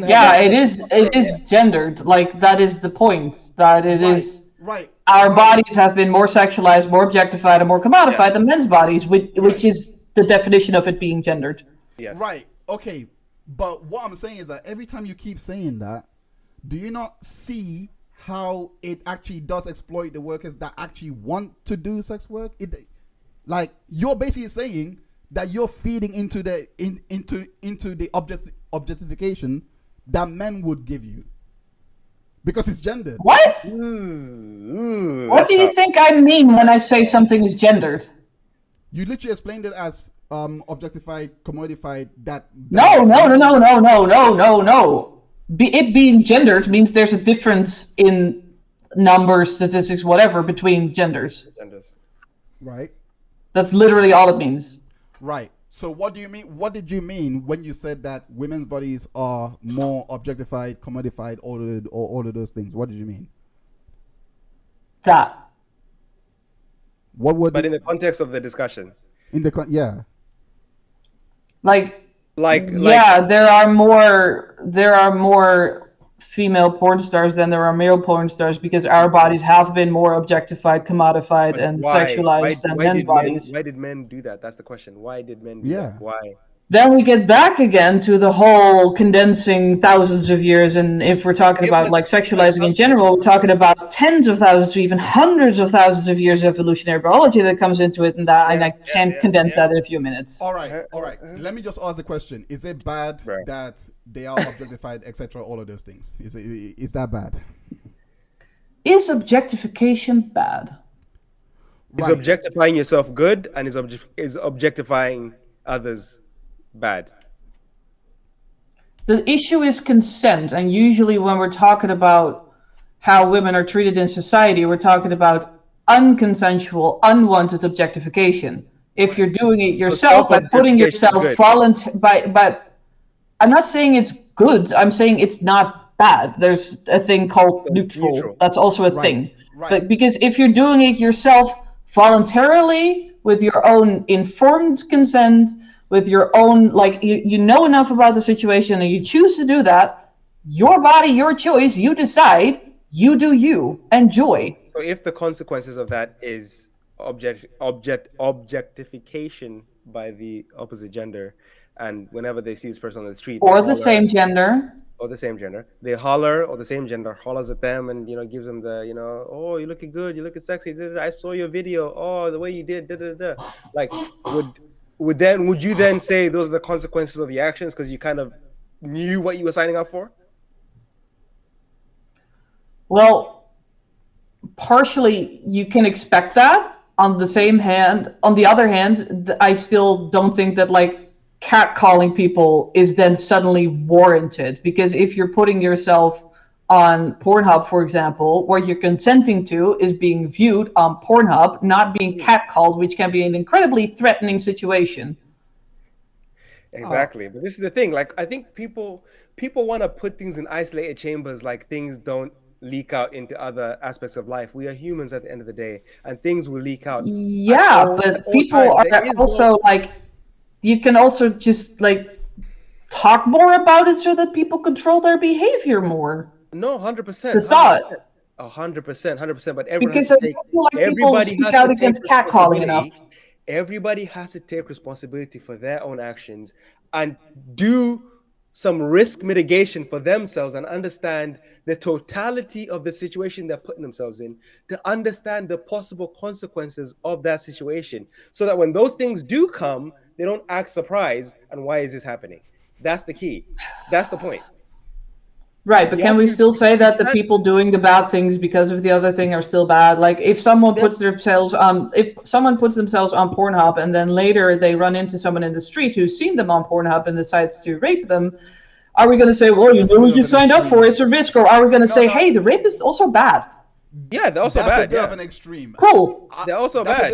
Yeah, it is gendered. Like that is the point. That it is. Right. Our bodies have been more sexualized, more objectified, and more commodified than men's bodies, which is the definition of it being gendered. Yes. Right. Okay. But what I'm saying is that every time you keep saying that, do you not see how it actually does exploit the workers that actually want to do sex work? Like you're basically saying that you're feeding into the into the objectification that men would give you because it's gendered. What? What do you think I mean when I say something is gendered? You literally explained it as objectified, commodified. No. It being gendered means there's a difference in numbers, statistics, whatever between genders. Right. That's literally all it means. Right. So what do you mean? What did you mean when you said that women's bodies are more objectified, commodified, all of those things? What did you mean? That. What would? But in the context of the discussion. There are more female porn stars than there are male porn stars because our bodies have been more objectified, commodified, and sexualized than men's bodies. Why did men do that? That's the question. Why did men do that? Why? Then we get back again to the whole condensing thousands of years, and if we're talking about like sexualizing in general, we're talking about tens of thousands or even hundreds of thousands of years of evolutionary biology that comes into it, and I can't condense that in a few minutes. All right. Let me just ask the question: is it bad that they are objectified, etc.? All of those things. Is that bad? Is objectification bad? Is objectifying yourself good, and is objectifying others bad? The issue is consent, and usually when we're talking about how women are treated in society, we're talking about unconsensual, unwanted objectification. If you're doing it yourself by putting yourself but I'm not saying it's good. I'm saying it's not bad. There's a thing called neutral. That's also a thing. Right. But because if you're doing it yourself voluntarily with your own informed consent, with your own, like, you know enough about the situation and you choose to do that, your body, your choice, you decide, you do you, enjoy. So if the consequences of that is objectification by the opposite gender, and whenever they see this person on the street, or the same gender, they holler, or the same gender hollers at them and gives them the oh, you're looking good, you're looking sexy, I saw your video, oh, the way you did, like would you then say those are the consequences of your actions because you kind of knew what you were signing up for? Well, partially you can expect that. On the other hand, I still don't think that like catcalling people is then suddenly warranted, because if you're putting yourself on Pornhub, for example, what you're consenting to is being viewed on Pornhub, not being catcalled, which can be an incredibly threatening situation. Exactly. But this is the thing. Like, I think people want to put things in isolated chambers, like things don't leak out into other aspects of life. We are humans at the end of the day, and things will leak out. Yeah, but people times. There are is also like, you can also just like talk more about it so that people control their behavior more. No, 100%. It's a thought. 100%, 100%. But everyone Because has I to take, don't feel like people everybody speak has out to against take catcalling enough. responsibility. Everybody has to take responsibility for their own actions and do some risk mitigation for themselves and understand the totality of the situation they're putting themselves in, to understand the possible consequences of that situation, so that when those things do come, they don't act surprised and why is this happening? That's the key. That's the point. Right, but can we still say that the people doing the bad things because of the other thing are still bad? Like if someone puts themselves on Pornhub and then later they run into someone in the street who's seen them on Pornhub and decides to rape them, are we going to say, well, you know what you signed up for, it's a risk? Or are we going to say, hey, the rape is also bad? Yeah, they're also That's bad. a bit of an extreme. Cool. They're also bad.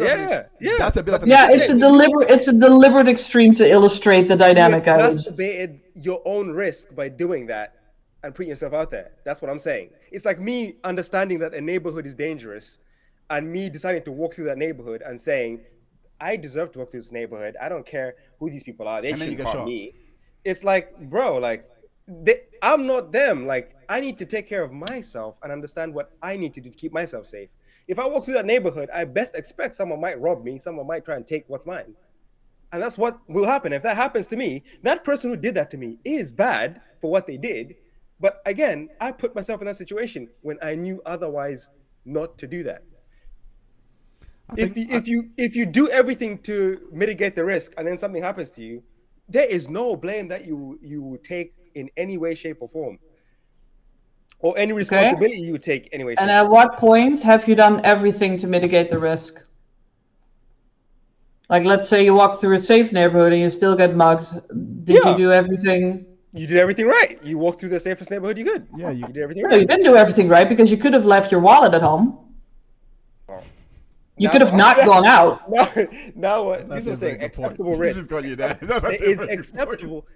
Yeah. That's a bit of an Yeah, extreme. it's a deliberate extreme to illustrate the dynamic. You exacerbated your own risk by doing that and putting yourself out there. That's what I'm saying. It's like me understanding that a neighborhood is dangerous and me deciding to walk through that neighborhood and saying, I deserve to walk through this neighborhood. I don't care who these people are. They shouldn't harm me. It's like, bro, like, I'm not them. Like, I need to take care of myself and understand what I need to do to keep myself safe. If I walk through that neighborhood, I best expect someone might rob me. Someone might try and take what's mine. And that's what will happen. If that happens to me, that person who did that to me is bad for what they did. But again, I put myself in that situation when I knew otherwise not to do that. If you do everything to mitigate the risk and then something happens to you, there is no blame that you take in any way, shape, or form, or any responsibility you take anyway. And at what point have you done everything to mitigate the risk? Like, let's say you walk through a safe neighborhood and you still get mugged. Did you do everything? You did everything right. You walked through the safest neighborhood you could. Yeah, you did everything right. right. No, you didn't do everything right because you could have left your wallet at home. You could have not gone out. Now what? This is saying acceptable risk. There is acceptable.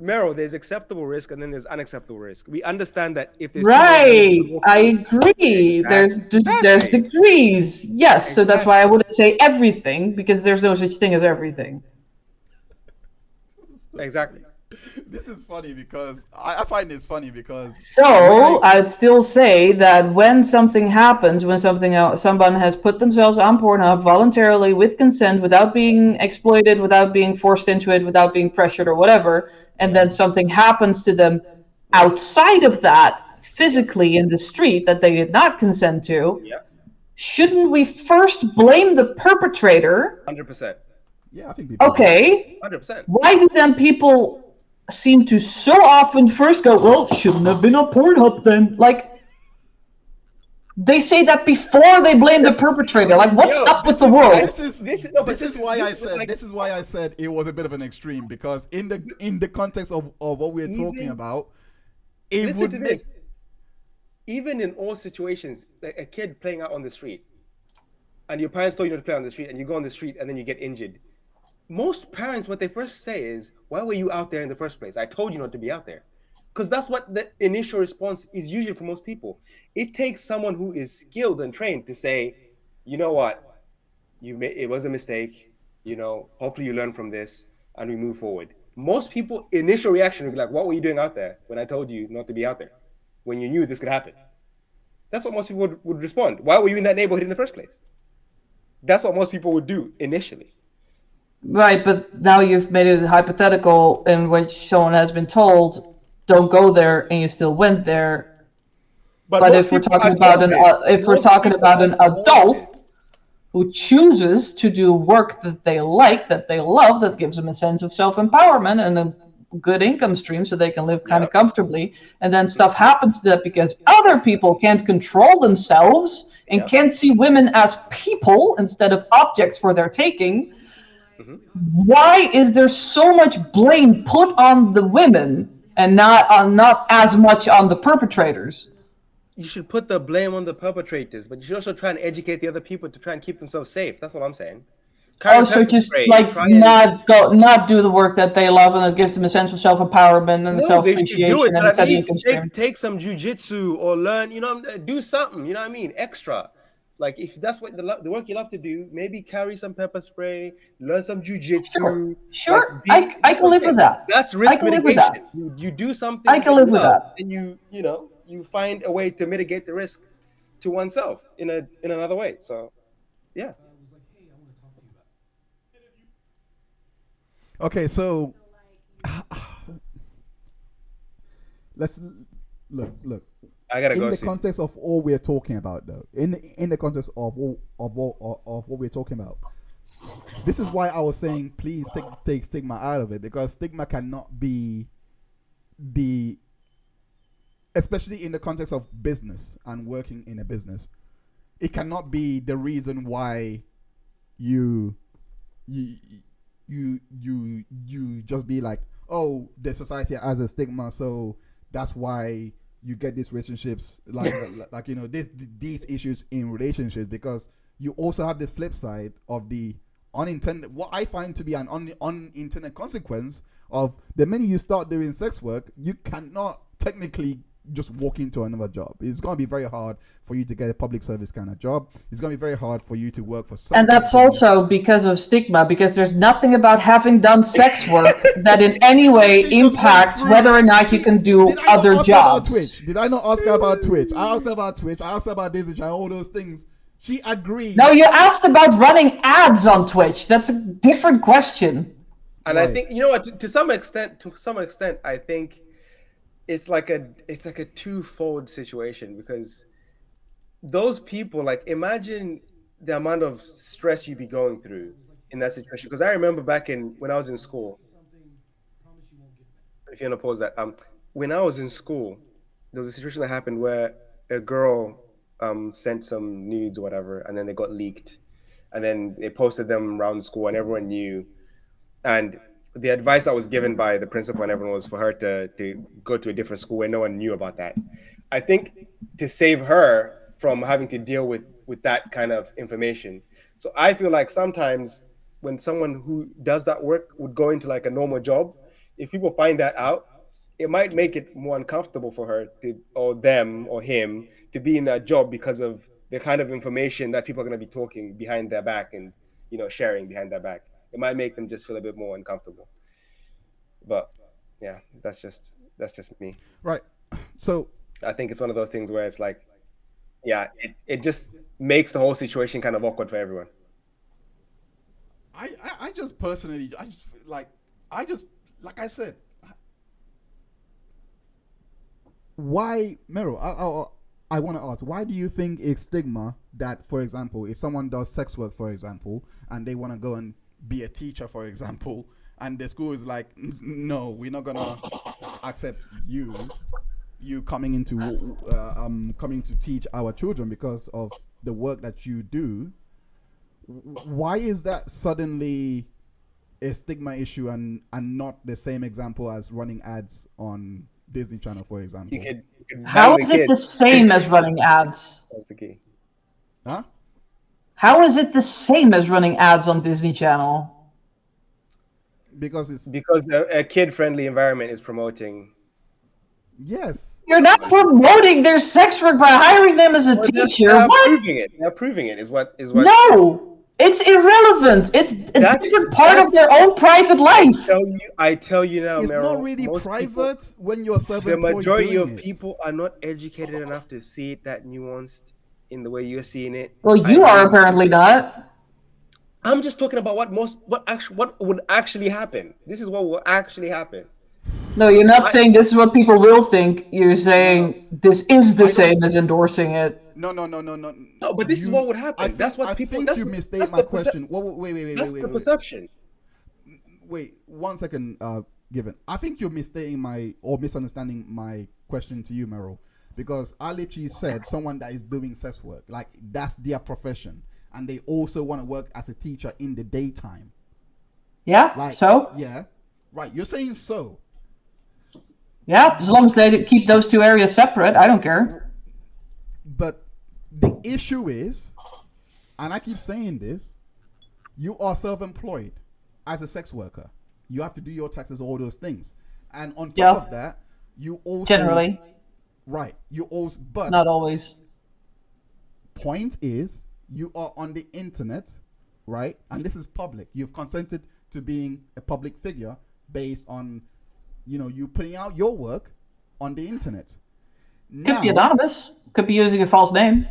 Meryl, there's acceptable risk and then there's unacceptable risk. We understand that if there's I agree. There's degrees. Yes, so that's why I wouldn't say everything, because there's no such thing as everything. Exactly. This is funny because I find this funny because. So I'd still say that when something happens, when someone has put themselves on Pornhub voluntarily with consent, without being exploited, without being forced into it, without being pressured or whatever, and then something happens to them outside of that, physically in the street that they did not consent to, shouldn't we first blame the perpetrator? 100%. Yeah, I think people. Okay. 100%. Why do then people seem to so often first go, well, shouldn't have been on Pornhub then? Like, they say that before they blame the perpetrator. Like, what's up with the world? This is why I said it was a bit of an extreme, because in the context of what we're talking about, it would make. Even in all situations, like a kid playing out on the street, and your parents told you not to play on the street, and you go on the street and then you get injured. Most parents, what they first say is, why were you out there in the first place? I told you not to be out there. Because that's what the initial response is usually for most people. It takes someone who is skilled and trained to say, you know what, it was a mistake. You know, hopefully you learn from this and we move forward. Most people, initial reaction would be like, what were you doing out there when I told you not to be out there? When you knew this could happen? That's what most people would respond. Why were you in that neighborhood in the first place? That's what most people would do initially. Right, but now you've made it hypothetical in which someone has been told, don't go there, and you still went there. But if we're talking about an adult who chooses to do work that they like, that they love, that gives them a sense of self-empowerment and a good income stream so they can live kind of comfortably, and then stuff happens to that because other people can't control themselves and can't see women as people instead of objects for their taking. Why is there so much blame put on the women and not as much on the perpetrators. You should put the blame on the perpetrators, but you should also try and educate the other people to try and keep themselves safe. That's what I'm saying. Also, just like not do the work that they love, and that gives them a sense of self-empowerment and self-appreciation and a setting of concern. Take some jujitsu or learn, do something. You know what I mean? Extra. Like if that's what the work you love to do, maybe carry some pepper spray, learn some jujitsu. Sure. Like, I can live with that. That's risk mitigation. You do something. I can live with that. And you find a way to mitigate the risk to oneself in another way. So, yeah. Okay, so let's look. I gotta go. In the context of all we're talking about, though, in the context of what we're talking about, this is why I was saying, please take stigma out of it, because stigma cannot be the, especially in the context of business and working in a business, it cannot be the reason why you just be like, oh, the society has a stigma, so that's why you get these relationships like these issues in relationships, because you also have the flip side of the unintended, what I find to be an unintended consequence of the minute you start doing sex work, you cannot technically just walk into another job. It's going to be very hard for you to get a public service kind of job. It's going to be very hard for you to work for some. And that's also because of stigma, because there's nothing about having done sex work that in any way impacts whether or not you can do other jobs. Did I not ask her about Twitch? I asked her about Twitch. I asked her about Disney Channel, all those things. She agreed. No, you asked about running ads on Twitch. That's a different question. And right. I think, you know what, to some extent, I think it's like a twofold situation, because those people, like, imagine the amount of stress you'd be going through in that situation. Because I remember back when I was in school, if you want to pause that, when I was in school, there was a situation that happened where a girl sent some nudes or whatever, and then they got leaked, and then they posted them around school, and everyone knew. And the advice that was given by the principal and everyone was for her to go to a different school where no one knew about that. I think to save her from having to deal with that kind of information. So I feel like sometimes when someone who does that work would go into like a normal job, if people find that out, it might make it more uncomfortable for her or them or him to be in that job, because of the kind of information that people are going to be talking behind their back and, sharing behind their back. It might make them just feel a bit more uncomfortable. But yeah, that's just me. Right. So I think it's one of those things where it's like, yeah, it just makes the whole situation kind of awkward for everyone. I just personally, like I said, why, Mero, I want to ask, why do you think it's stigma that, for example, if someone does sex work, for example, and they want to go and be a teacher, for example, and the school is like, no, we're not gonna accept you coming to teach our children because of the work that you do. Why is that suddenly a stigma issue and not the same example as running ads on Disney Channel, for example? How is it the same as running ads? That's the key. Huh? How is it the same as running ads on Disney Channel? Because a kid-friendly environment is promoting. Yes. You're not promoting their sex work by hiring them as a teacher. They're proving it. Is what. No, it's irrelevant. It's a different part of their own private life. I tell you now, it's Meryl, not really private when you're self-employed. The majority of people are not educated enough to see it that nuanced in the way you're seeing it. Well, you are apparently not. I'm just talking about what would actually happen. This is what will actually happen. No, you're not saying this is what people will think. You're saying this is the same as endorsing it. No. No, but this is what would happen. That's what people. I think you mistake my question. Wait. That's the perception. Wait, 1 second, Given. I think you're misunderstanding my question to you, Meryl, because I literally said someone that is doing sex work, like that's their profession, and they also want to work as a teacher in the daytime. Yeah. Like, so. Yeah. Right. You're saying so. Yeah, as long as they keep those two areas separate, I don't care. But the issue is, and I keep saying this, you are self-employed as a sex worker. You have to do your taxes, all those things, and on top of that, you also generally right. You also, but not always. Point is, you are on the internet, right? And this is public. You've consented to being a public figure based on, you putting out your work on the internet. Could be anonymous. Could be using a false name.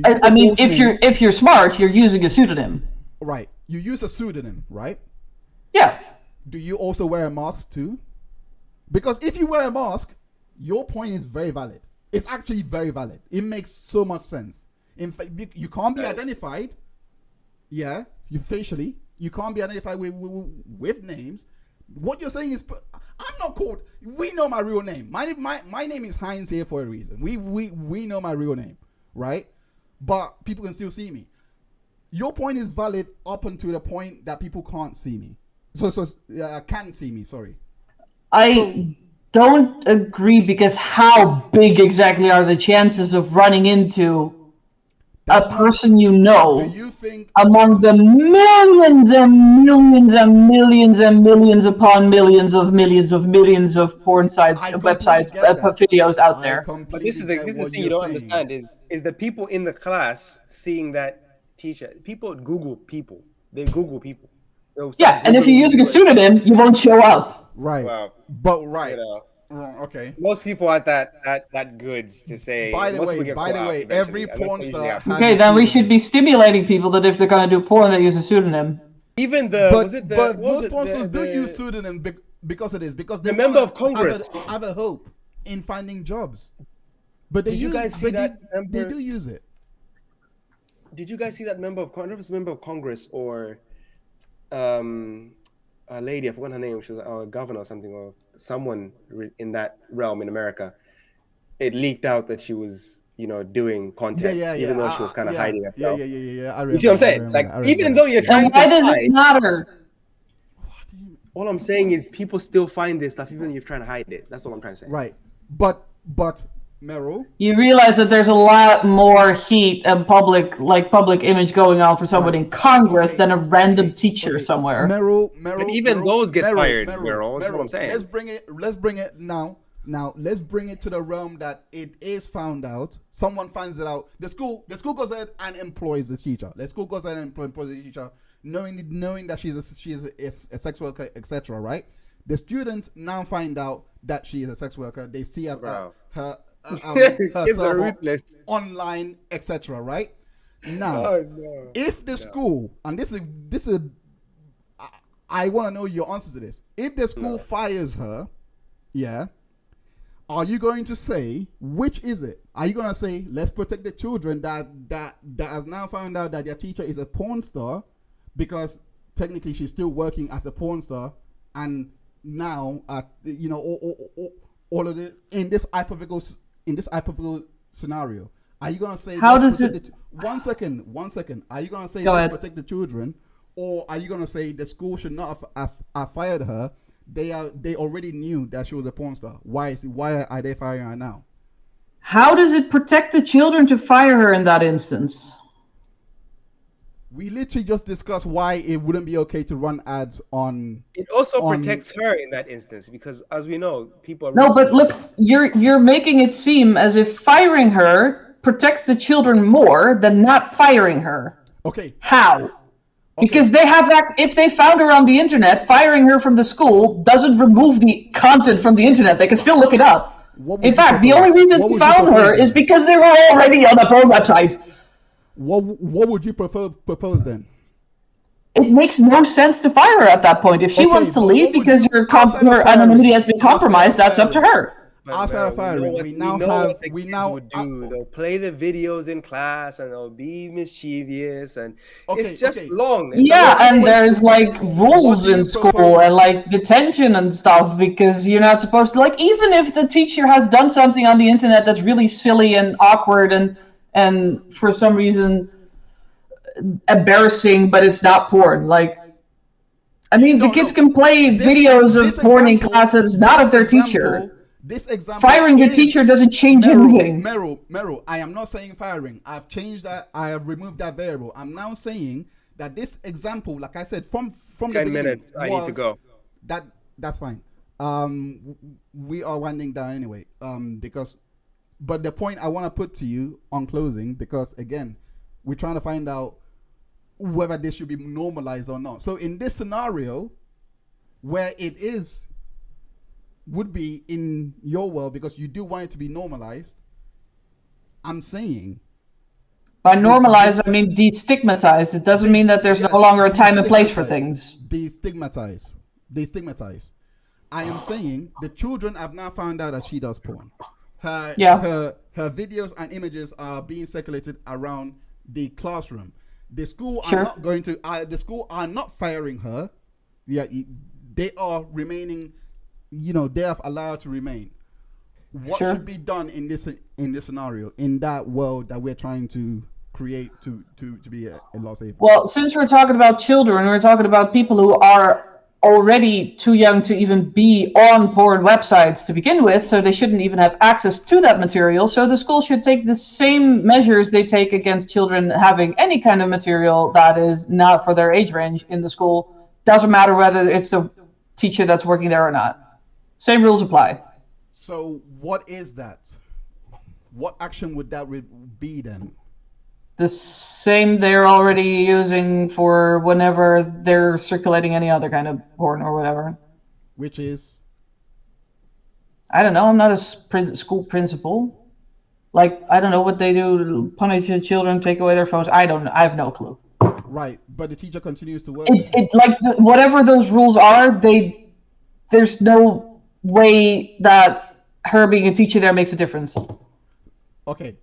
I mean, if you're smart, you're using a pseudonym. Right. You use a pseudonym, right? Yeah. Do you also wear a mask too? Because if you wear a mask, your point is very valid. It's actually very valid. It makes so much sense. In fact, you can't be identified. Yeah, facially, you can't be identified with names. What you're saying is, I'm not called. We know my real name. My name is Heinz here for a reason. We know my real name, right? But people can still see me. Your point is valid up until the point that people can't see me. Can see me. Sorry. I don't agree, because how big exactly are the chances of running into a person you know Do you think among the millions and millions and millions and millions upon millions of porn sites, websites, videos out there? But this is the thing you don't understand is the people in the class seeing that teacher. People Google people. They Google people. Yeah, and if you're using a pseudonym, you won't show up. Right. Wow. But right. Okay. Most people aren't that good to say. By the way, every porn star. Okay, then we should be stimulating people that if they're going to do porn, they use a pseudonym. Even but most porn stars do use pseudonym because they the member of Congress have a hope in finding jobs. But they do use it. Did you guys see that member of Congress or a lady, I forgot her name, she was a governor or something, or someone in that realm in America? It leaked out that she was, doing content, even though she was kind of hiding herself. Yeah. You see what I'm saying? Even though you're trying to hide, why does it matter? All I'm saying is people still find this stuff, even if you're trying to hide it. That's all I'm trying to say. Right. But Meryl, you realize that there's a lot more heat and public image going on for someone in Congress than a random teacher somewhere. Meryl, but even those get fired. Meryl, that's what I'm saying. Let's bring it now. Let's bring it to the realm that it is found out. Someone finds it out. The school goes ahead and employs this teacher. The school goes ahead and employs the teacher, knowing that she's a sex worker, etc. Right? The students now find out that she is a sex worker. They see her herself online, etc. Right? Now, if the school, and this is, I want to know your answer to this. If the school fires her, are you going to say, which is it? Are you going to say, let's protect the children that has now found out that their teacher is a porn star, because technically she's still working as a porn star, and now all of it in this hypothetical scenario, are you going to say, how does it? One second. Are you going to say, let's protect the children, or are you going to say the school should not have fired her? They already knew that she was a porn star. Why are they firing her now? How does it protect the children to fire her in that instance? We literally just discussed why it wouldn't be okay to run ads on. It also protects her in that instance, because, as we know, people. But look, you're making it seem as if firing her protects the children more than not firing her. Okay. How? Because they have if they found her on the internet, firing her from the school doesn't remove the content from the internet. They can still look it up. In fact, the only reason they found her is because they were already on a porn website. What would you propose then? It makes no sense to fire her at that point. If she wants to leave because her anonymity has been compromised, that's up to her. Outside of firing, they'll play the videos in class and they'll be mischievous, and it's just long. And there's rules in school and detention and stuff, because you're not supposed to, even if the teacher has done something on the internet that's really silly and awkward and for some reason embarrassing, but it's not porn. I mean, the No, kids no. can play videos of This porn in example- classes, not this of their example- teacher. This example Firing the is- teacher doesn't change anything. Meryl, I am not saying firing. I've changed that. I have removed that variable. I'm now saying that this example, like I said, from the 10 beginning, minutes. I need to was- go. That's fine. We are winding down anyway. But the point I want to put to you on closing, because again, we're trying to find out whether this should be normalized or not. So in this scenario, where it would be in your world, because you do want it to be normalized, I'm saying By normalize, I mean destigmatize. It doesn't mean that there's no longer a time and place for things. Destigmatize. I am saying the children have now found out that she does porn. Her videos and images are being circulated around the classroom. The school are not going to. The school are not firing her. Yeah, they are remaining. They have allowed to remain. What should be done in this scenario, in that world that we're trying to create to be a law safe? Well, since we're talking about children, we're talking about people who are already too young to even be on porn websites to begin with, so they shouldn't even have access to that material. So the school should take the same measures they take against children having any kind of material that is not for their age range in the school. Doesn't matter whether it's a teacher that's working there or not. Same rules apply. So what is that? What action would that be then? The same they're already using for whenever they're circulating any other kind of porn or whatever. Which is? I don't know. I'm not a school principal. Like, I don't know what they do to punish the children, take away their phones. I have no clue. Right, but the teacher continues to work. Whatever those rules are, there's no way that her being a teacher there makes a difference. Okay.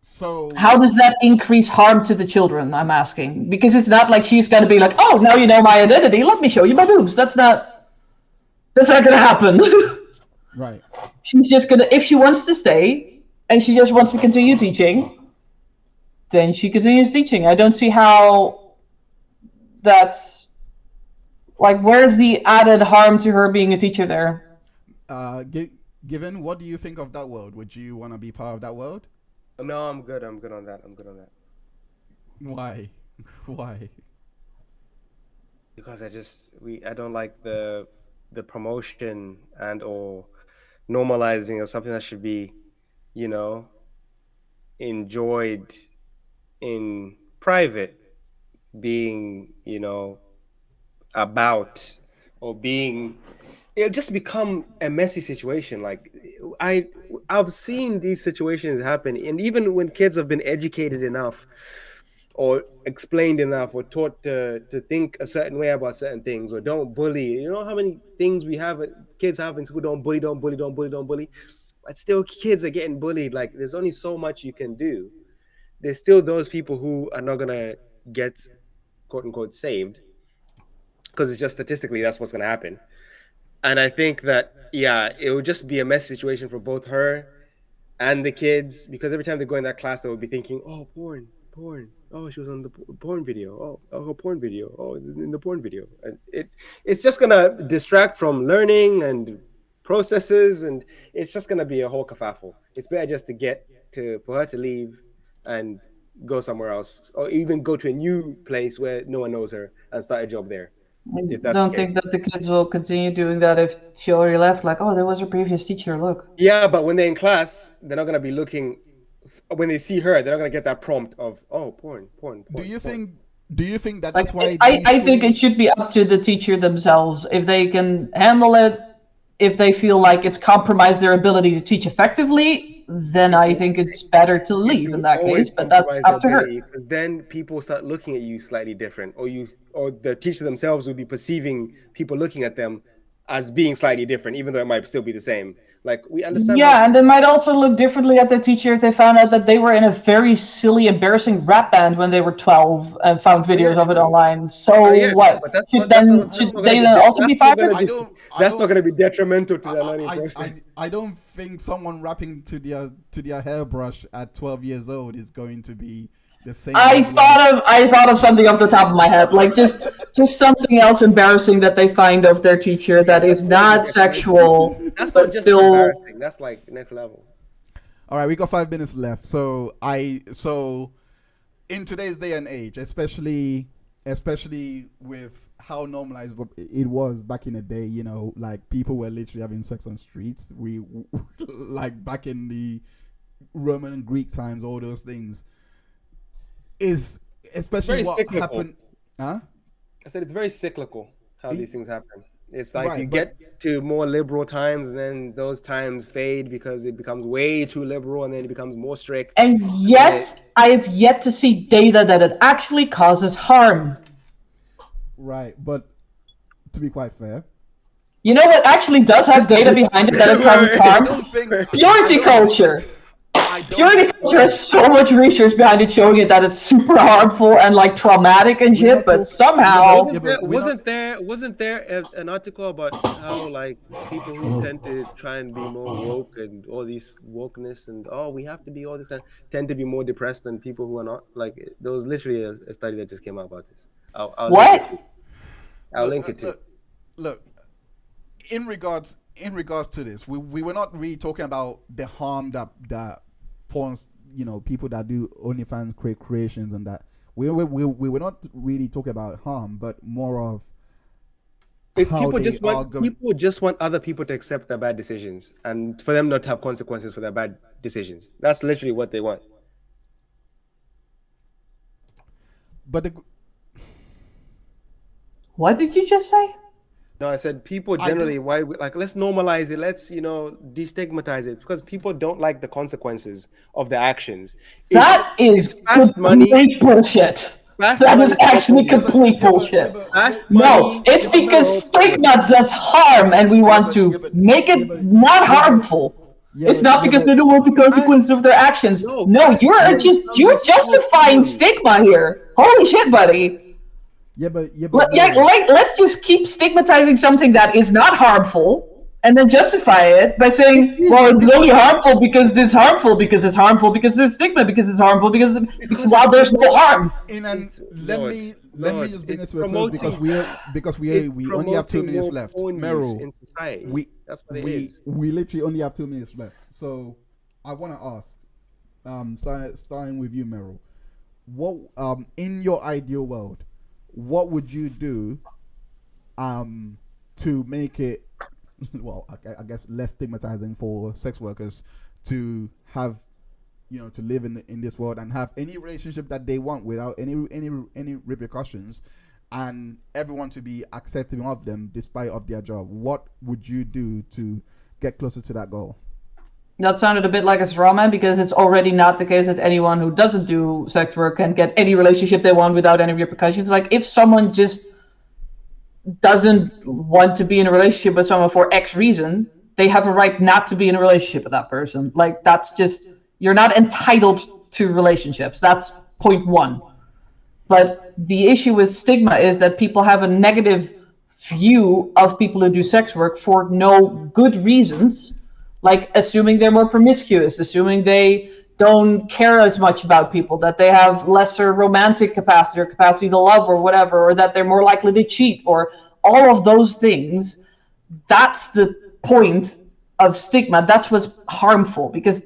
So how does that increase harm to the children? I'm asking, because it's not like she's going to be like, "Oh, now you know my identity. Let me show you my boobs." That's not going to happen. Right. She's just gonna, if she wants to stay and she just wants to continue teaching, then she continues teaching. I don't see how that's like, where's the added harm to her being a teacher there? Given, what do you think of that world? Would you want to be part of that world? No, I'm good on that. Why? Because I don't like the promotion and or normalizing of something that should be, enjoyed in private, being, about, or being, it'll just become a messy situation. Like I've seen these situations happen, and even when kids have been educated enough or explained enough or taught to think a certain way about certain things, or don't bully. You know how many things kids have in school: don't bully. But still kids are getting bullied. Like, there's only so much you can do. There's still those people who are not gonna get quote unquote saved, because it's just statistically that's what's gonna happen. And I think that, it would just be a mess situation for both her and the kids, because every time they go in that class, they would be thinking, "Oh, porn. Oh, she was on the porn video. Oh, her porn video. Oh, in the porn video." And it's just gonna distract from learning and processes, and it's just gonna be a whole kerfuffle. It's better just for her to leave and go somewhere else, or even go to a new place where no one knows her and start a job there. I don't think that the kids will continue doing that if she already left. Like, "Oh, there was her previous teacher, look." Yeah, but when they're in class, they're not going to be looking. When they see her, they're not going to get that prompt of, "Oh, porn." Do you think that that's why? I think it should be up to the teacher themselves. If they can handle it, if they feel like it's compromised their ability to teach effectively, then I think it's better to leave in that case. But that's up to her. Because then people start looking at you slightly different, or the teacher themselves will be perceiving people looking at them as being slightly different, even though it might still be the same. Like, we understand. Yeah, and they might also look differently at the teacher if they found out that they were in a very silly, embarrassing rap band when they were 12 and found videos of it online. So what? Should they then also be fired? That's not going to be detrimental to their learning process. I don't think someone rapping to their hairbrush at 12 years old is going to be the same. I thought of something off the top of my head, like just just something else embarrassing that they find of their teacher that is not sexual, That's but not just still. embarrassing. That's like next level. All right, we got 5 minutes left. So in today's day and age, especially with how normalized it was back in the day, you know, like people were literally having sex on streets. We like back in the Roman and Greek times, all those things is especially very what cyclical. happened. Huh? I said it's very cyclical how these things happen. It's like Right, you but- get to more liberal times, and then those times fade because it becomes way too liberal, and then it becomes more strict. And yet, I have yet to see data that it actually causes harm. Right, but to be quite fair, You know what actually does have data behind it that it causes I harm? don't think Purity culture. I don't Purity think- culture has so much research behind it showing it that it's super harmful and like traumatic and We're shit, not but talking- somehow Yeah, but we're Wasn't there an article about how like people who tend to try and be more woke and all these wokeness and we have to be all this kind tend to be more depressed than people who are not? Like there was literally a study that just came out about this. I'll What? link it to you. I'll link it to you. Look, in regards to this, we were not really talking about the harm that porns, you know, people that do OnlyFans creations and that. We were not really talking about harm, but more of It's how people they just are want going- people just want other people to accept their bad decisions and for them not to have consequences for their bad decisions. That's literally what they want. But what did you just say? No, I said people generally let's normalize it. Let's destigmatize it because people don't like the consequences of their actions. That is fast money. complete bullshit. Fast That money is is actually populism. complete bullshit. Fast No, money. it's because stigma does harm and we want to make it not harmful. It's not because they don't want the consequences of their actions. No, you're justifying stigma here. Holy shit, buddy. Let's just keep stigmatizing something that is not harmful and then justify it by saying, well, it's only harmful because it's harmful because it's harmful because there's stigma because it's harmful because while there's no harm. let me just bring it to a close because we only have 2 minutes left. Meryl, in society. That's what it we is. literally only have 2 minutes left. So I want to ask, starting with you, Meryl, what in your ideal world, what would you do to make it, well, I guess less stigmatizing for sex workers to have, you know, to live in this world and have any relationship that they want without any repercussions, and everyone to be accepting of them despite of their job? What would you do to get closer to that goal? That sounded a bit like a straw man because it's already not the case that anyone who doesn't do sex work can get any relationship they want without any repercussions. Like if someone just doesn't want to be in a relationship with someone for X reason, they have a right not to be in a relationship with that person. Like that's just, you're not entitled to relationships. That's point one. But the issue with stigma is that people have a negative view of people who do sex work for no good reasons. Like assuming they're more promiscuous, assuming they don't care as much about people, that they have lesser romantic capacity or capacity to love or whatever, or that they're more likely to cheat, or all of those things. That's the point of stigma. That's what's harmful, because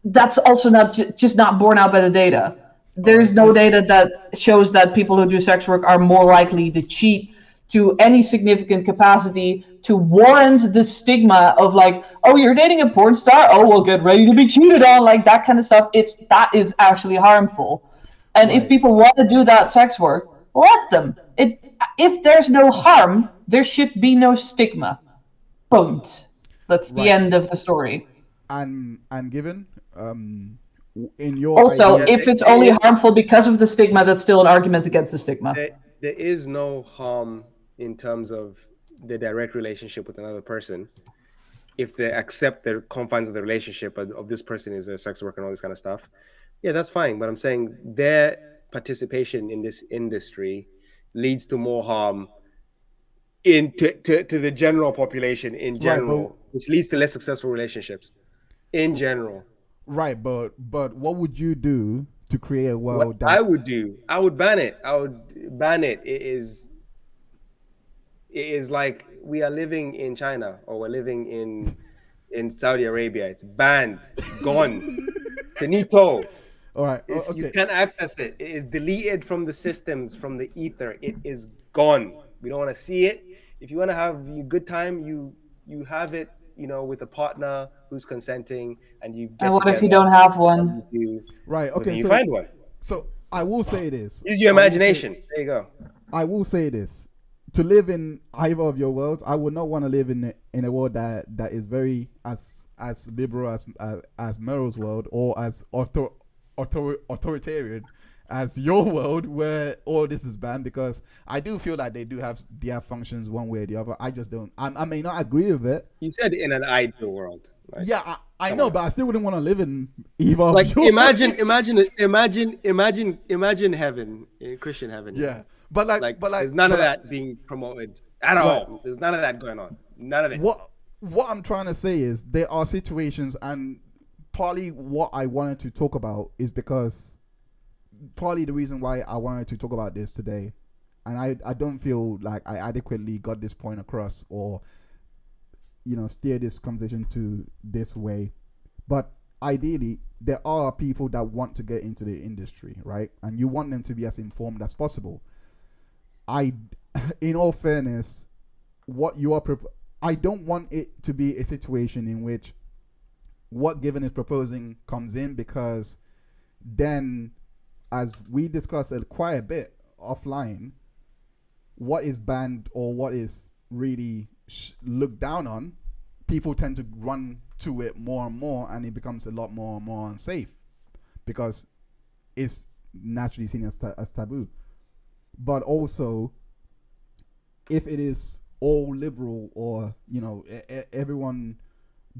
that's also not just not borne out by the data. There's no data that shows that people who do sex work are more likely to cheat to any significant capacity to warrant the stigma of like, oh, you're dating a porn star, oh, well, get ready to be cheated on, like that kind of stuff. That is actually harmful. And if people want to do that sex work, let them. If there's no harm, there should be no stigma. Point. That's the end of the story. And given in your also, idea, if it's only harmful because of the stigma, that's still an argument against the stigma. There is no harm in terms of the direct relationship with another person if they accept the confines of the relationship of this person is a sex worker and all this kind of stuff. Yeah, that's fine. But I'm saying their participation in this industry leads to more harm to the general population in general, which leads to less successful relationships in general. Right, but what would you do to create a world What I would do, I would ban it. I would ban it. It is like we are living in China or we're living in Saudi Arabia. It's banned, gone, finito. all right. You Okay. can't access it. It is deleted from the systems, from the ether. It is gone. We don't want to see it. If you want to have a good time, you have it, with a partner who's consenting, and you get And what if you together don't have and one? you Right. do- Okay. you So find one. I will say this. Use your I will say- imagination. There you go. I will say this: to live in either of your worlds, I would not want to live in a world that is very as liberal as Meryl's world, or as authoritarian as your world, where all this is banned. Because I do feel like they have functions one way or the other. I just don't. I may not agree with it. You said in an ideal world. Like, Yeah, I know, but I still wouldn't want to live in either. of like your imagine heaven, Christian heaven. Yeah, but like there's none of that being promoted at all. There's none of that going on. None of it. What I'm trying to say is there are situations, and partly what I wanted to talk about is because partly the reason why I wanted to talk about this today, and I don't feel like I adequately got this point across, or steer this conversation to this way. But ideally, there are people that want to get into the industry, right? And you want them to be as informed as possible. In all fairness, what you are I don't want it to be a situation in which what Given is proposing comes in, because then, as we discussed quite a bit offline, what is banned or what is really looked down on, people tend to run to it more and more, and it becomes a lot more and more unsafe because it's naturally seen as taboo. But also, if it is all liberal, or everyone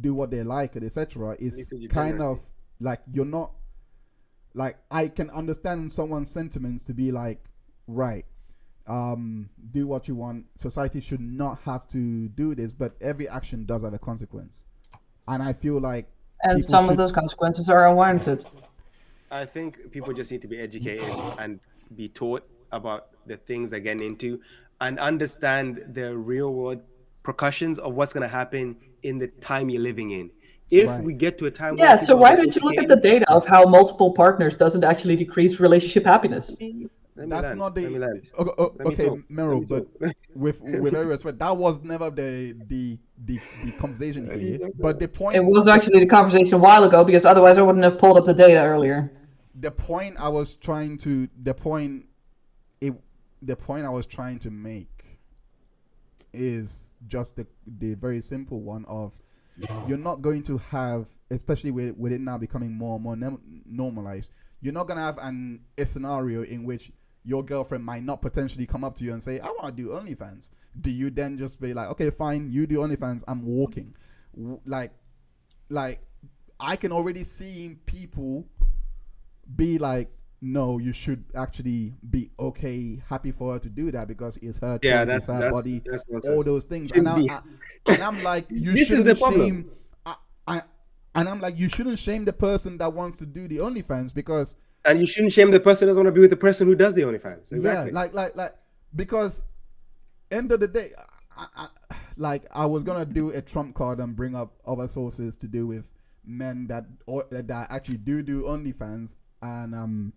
do what they like, etc., it's kind of like you're not, like, I can understand someone's sentiments to be like, right, do what you want. Society should not have to do this, but every action does have a consequence, and I feel like And some of those consequences are unwarranted. I think people just need to be educated and be taught about the things they're getting into, and understand the real world repercussions of what's going to happen in the time you're living in. If we get to a time Yeah, so why don't you look at the data of how multiple partners doesn't actually decrease relationship happiness? That's not the okay, Meryl, but with every respect, that was never the conversation here. But the point, it was actually the conversation a while ago, because otherwise I wouldn't have pulled up the data earlier. The point I was trying to make is just the very simple one of, you're not going to have, especially with it now becoming more and more normalized, you're not going to have a scenario in which your girlfriend might not potentially come up to you and say, I want to do OnlyFans. Do you then just be like, okay, fine, you do OnlyFans, I'm walking? Like I can already see people be like, no, you should actually be happy for her to do that because it's her choice, it's her body, all those things. And I'm like, you shouldn't shame. And I'm like, you shouldn't shame the person that wants to do the OnlyFans, because. And you shouldn't shame the person who doesn't want to be with the person who does the OnlyFans. Exactly. Yeah, like because end of the day, I was gonna do a trump card and bring up other sources to do with men that actually do OnlyFans, and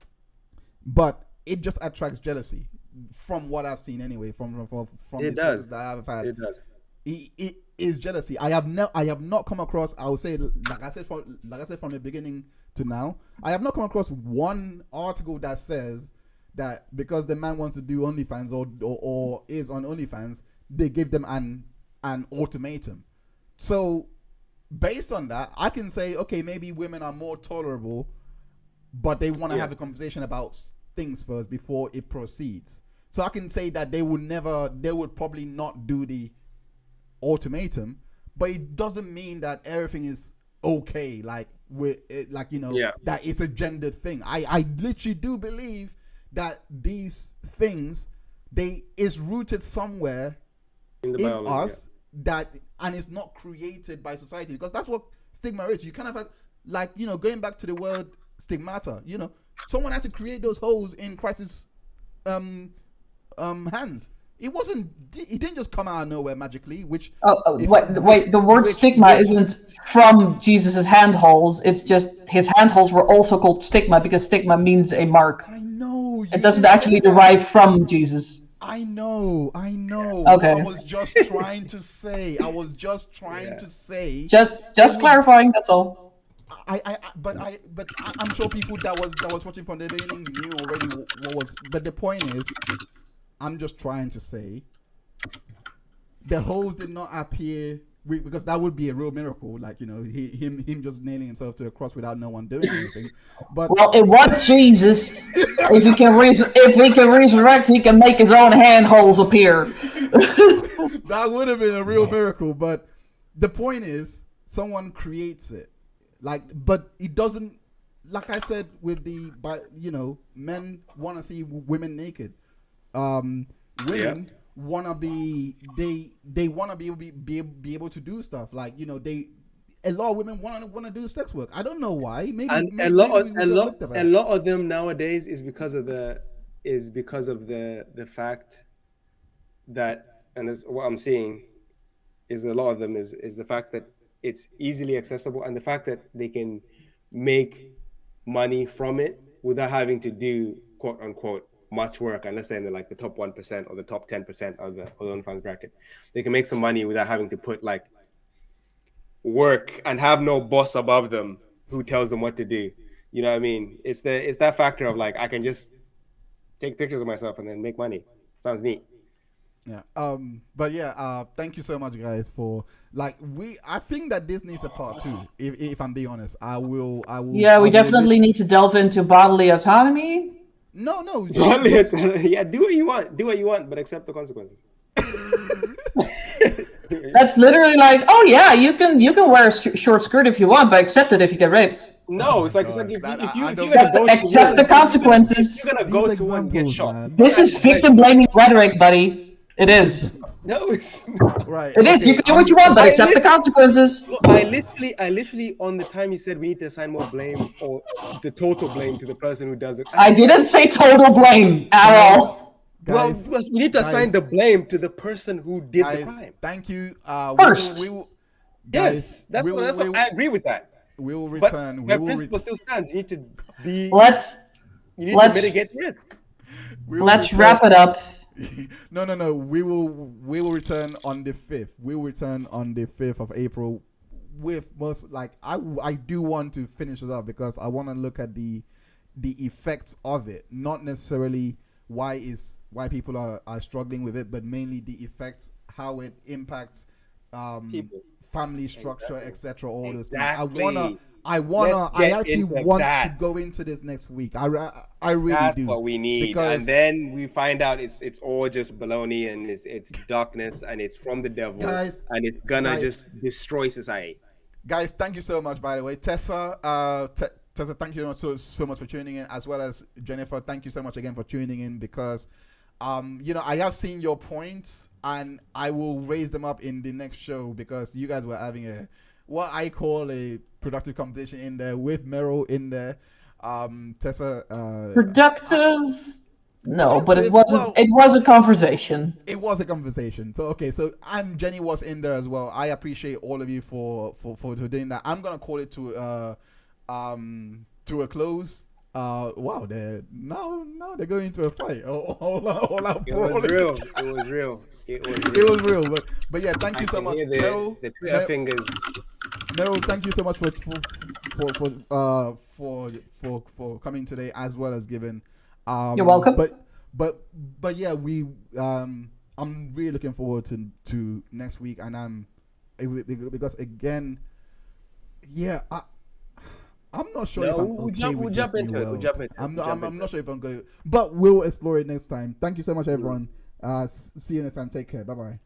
but it just attracts jealousy from what I've seen anyway. From the sources that I've had, it does. It is jealousy. I have not come across. I would say, like I said from the beginning to now, I have not come across one article that says that because the man wants to do OnlyFans or is on OnlyFans, they give them an ultimatum. So based on that, I can say, okay, maybe women are more tolerable, but they want to have a conversation about things first before it proceeds. So I can say that they would probably not do the ultimatum, but it doesn't mean that everything is okay, that it's a gendered thing. I literally do believe that these things, is rooted somewhere in us, and it's not created by society, because that's what stigma is. You kind of have, going back to the word stigmata. Someone had to create those holes in Christ's hands. It didn't just come out of nowhere magically. Wait. The word stigma isn't from Jesus's handholds. It's just his handholds were also called stigma because stigma means a mark. I know. It doesn't actually derive from Jesus. I know. Okay. I was just trying to say. Just clarifying. That's all. But I'm sure people that was watching from the beginning knew already what was. But the point is, I'm just trying to say, the holes did not appear because that would be a real miracle. Like him just nailing himself to a cross without no one doing anything. But well, it was Jesus. If he can resurrect, he can make his own handholds appear. That would have been a real miracle. But the point is, someone creates it. But it doesn't. Like I said, men want to see women naked. Women want to be. They want to be able to do stuff. A lot of women want to do sex work. I don't know why. Maybe a lot of them nowadays is because of the fact that, and that's what I'm seeing, is a lot of them is the fact that it's easily accessible and the fact that they can make money from it without having to do quote unquote much work, unless they're in the top 1% or the top 10% of the OnlyFans bracket. They can make some money without having to put work and have no boss above them who tells them what to do. You know what I mean? It's that factor of I can just take pictures of myself and then make money. Sounds neat. Yeah. But yeah. Thank you so much, guys, for I think that this needs a part 2. If I'm being honest, I will. Yeah, we definitely need to delve into bodily autonomy. No. Yeah, do what you want, but accept the consequences. That's literally oh yeah, you can wear a short skirt if you want, but accept it if you get raped. No, if you accept the consequences. You're gonna go to and get shot. Man. This is victim blaming rhetoric, buddy. It is. No, it's not. Right. It is. You can do what you want, but accept the consequences. I literally, on the time you said we need to assign more blame or the total blame to the person who does it. I didn't say total blame at all. Guys, we need to assign the blame to the person who did the crime. Thank you. First. Yes, that's what I agree with that. We will return. But my principle still stands. You need to be. You need to mitigate risk. Let's wrap it up. No. We will return on the 5th. We will return on the 5th of April with I do want to finish it up because I want to look at the effects of it, not necessarily why people are struggling with it, but mainly the effects, how it impacts family structure, etc. All those things. I actually want to go into this next week. I really That's do. That's what we need, and then we find out it's all just baloney and it's darkness and it's from the devil, guys, and it's gonna just destroy society. Guys, thank you so much. By the way, Tessa, thank you so much for tuning in, as well as Jennifer. Thank you so much again for tuning in because. I have seen your points and I will raise them up in the next show because you guys were having what I call a productive conversation in there with Meryl in there. Tessa. Productive? No, but it wasn't. It was a conversation. It was a conversation. So and Jenny was in there as well. I appreciate all of you for doing that. I'm gonna call it to a close. Wow, they're going into a fight. It was real. But yeah, thank you so much. The Twitter fingers. Meryl, thank you so much for coming today, as well as giving. You're welcome. But yeah, I'm really looking forward to next week, and because again, yeah. I'm not sure if we'll jump into it. I'm not sure if I'm going, but we'll explore it next time. Thank you so much, everyone. See you next time. Take care. Bye bye.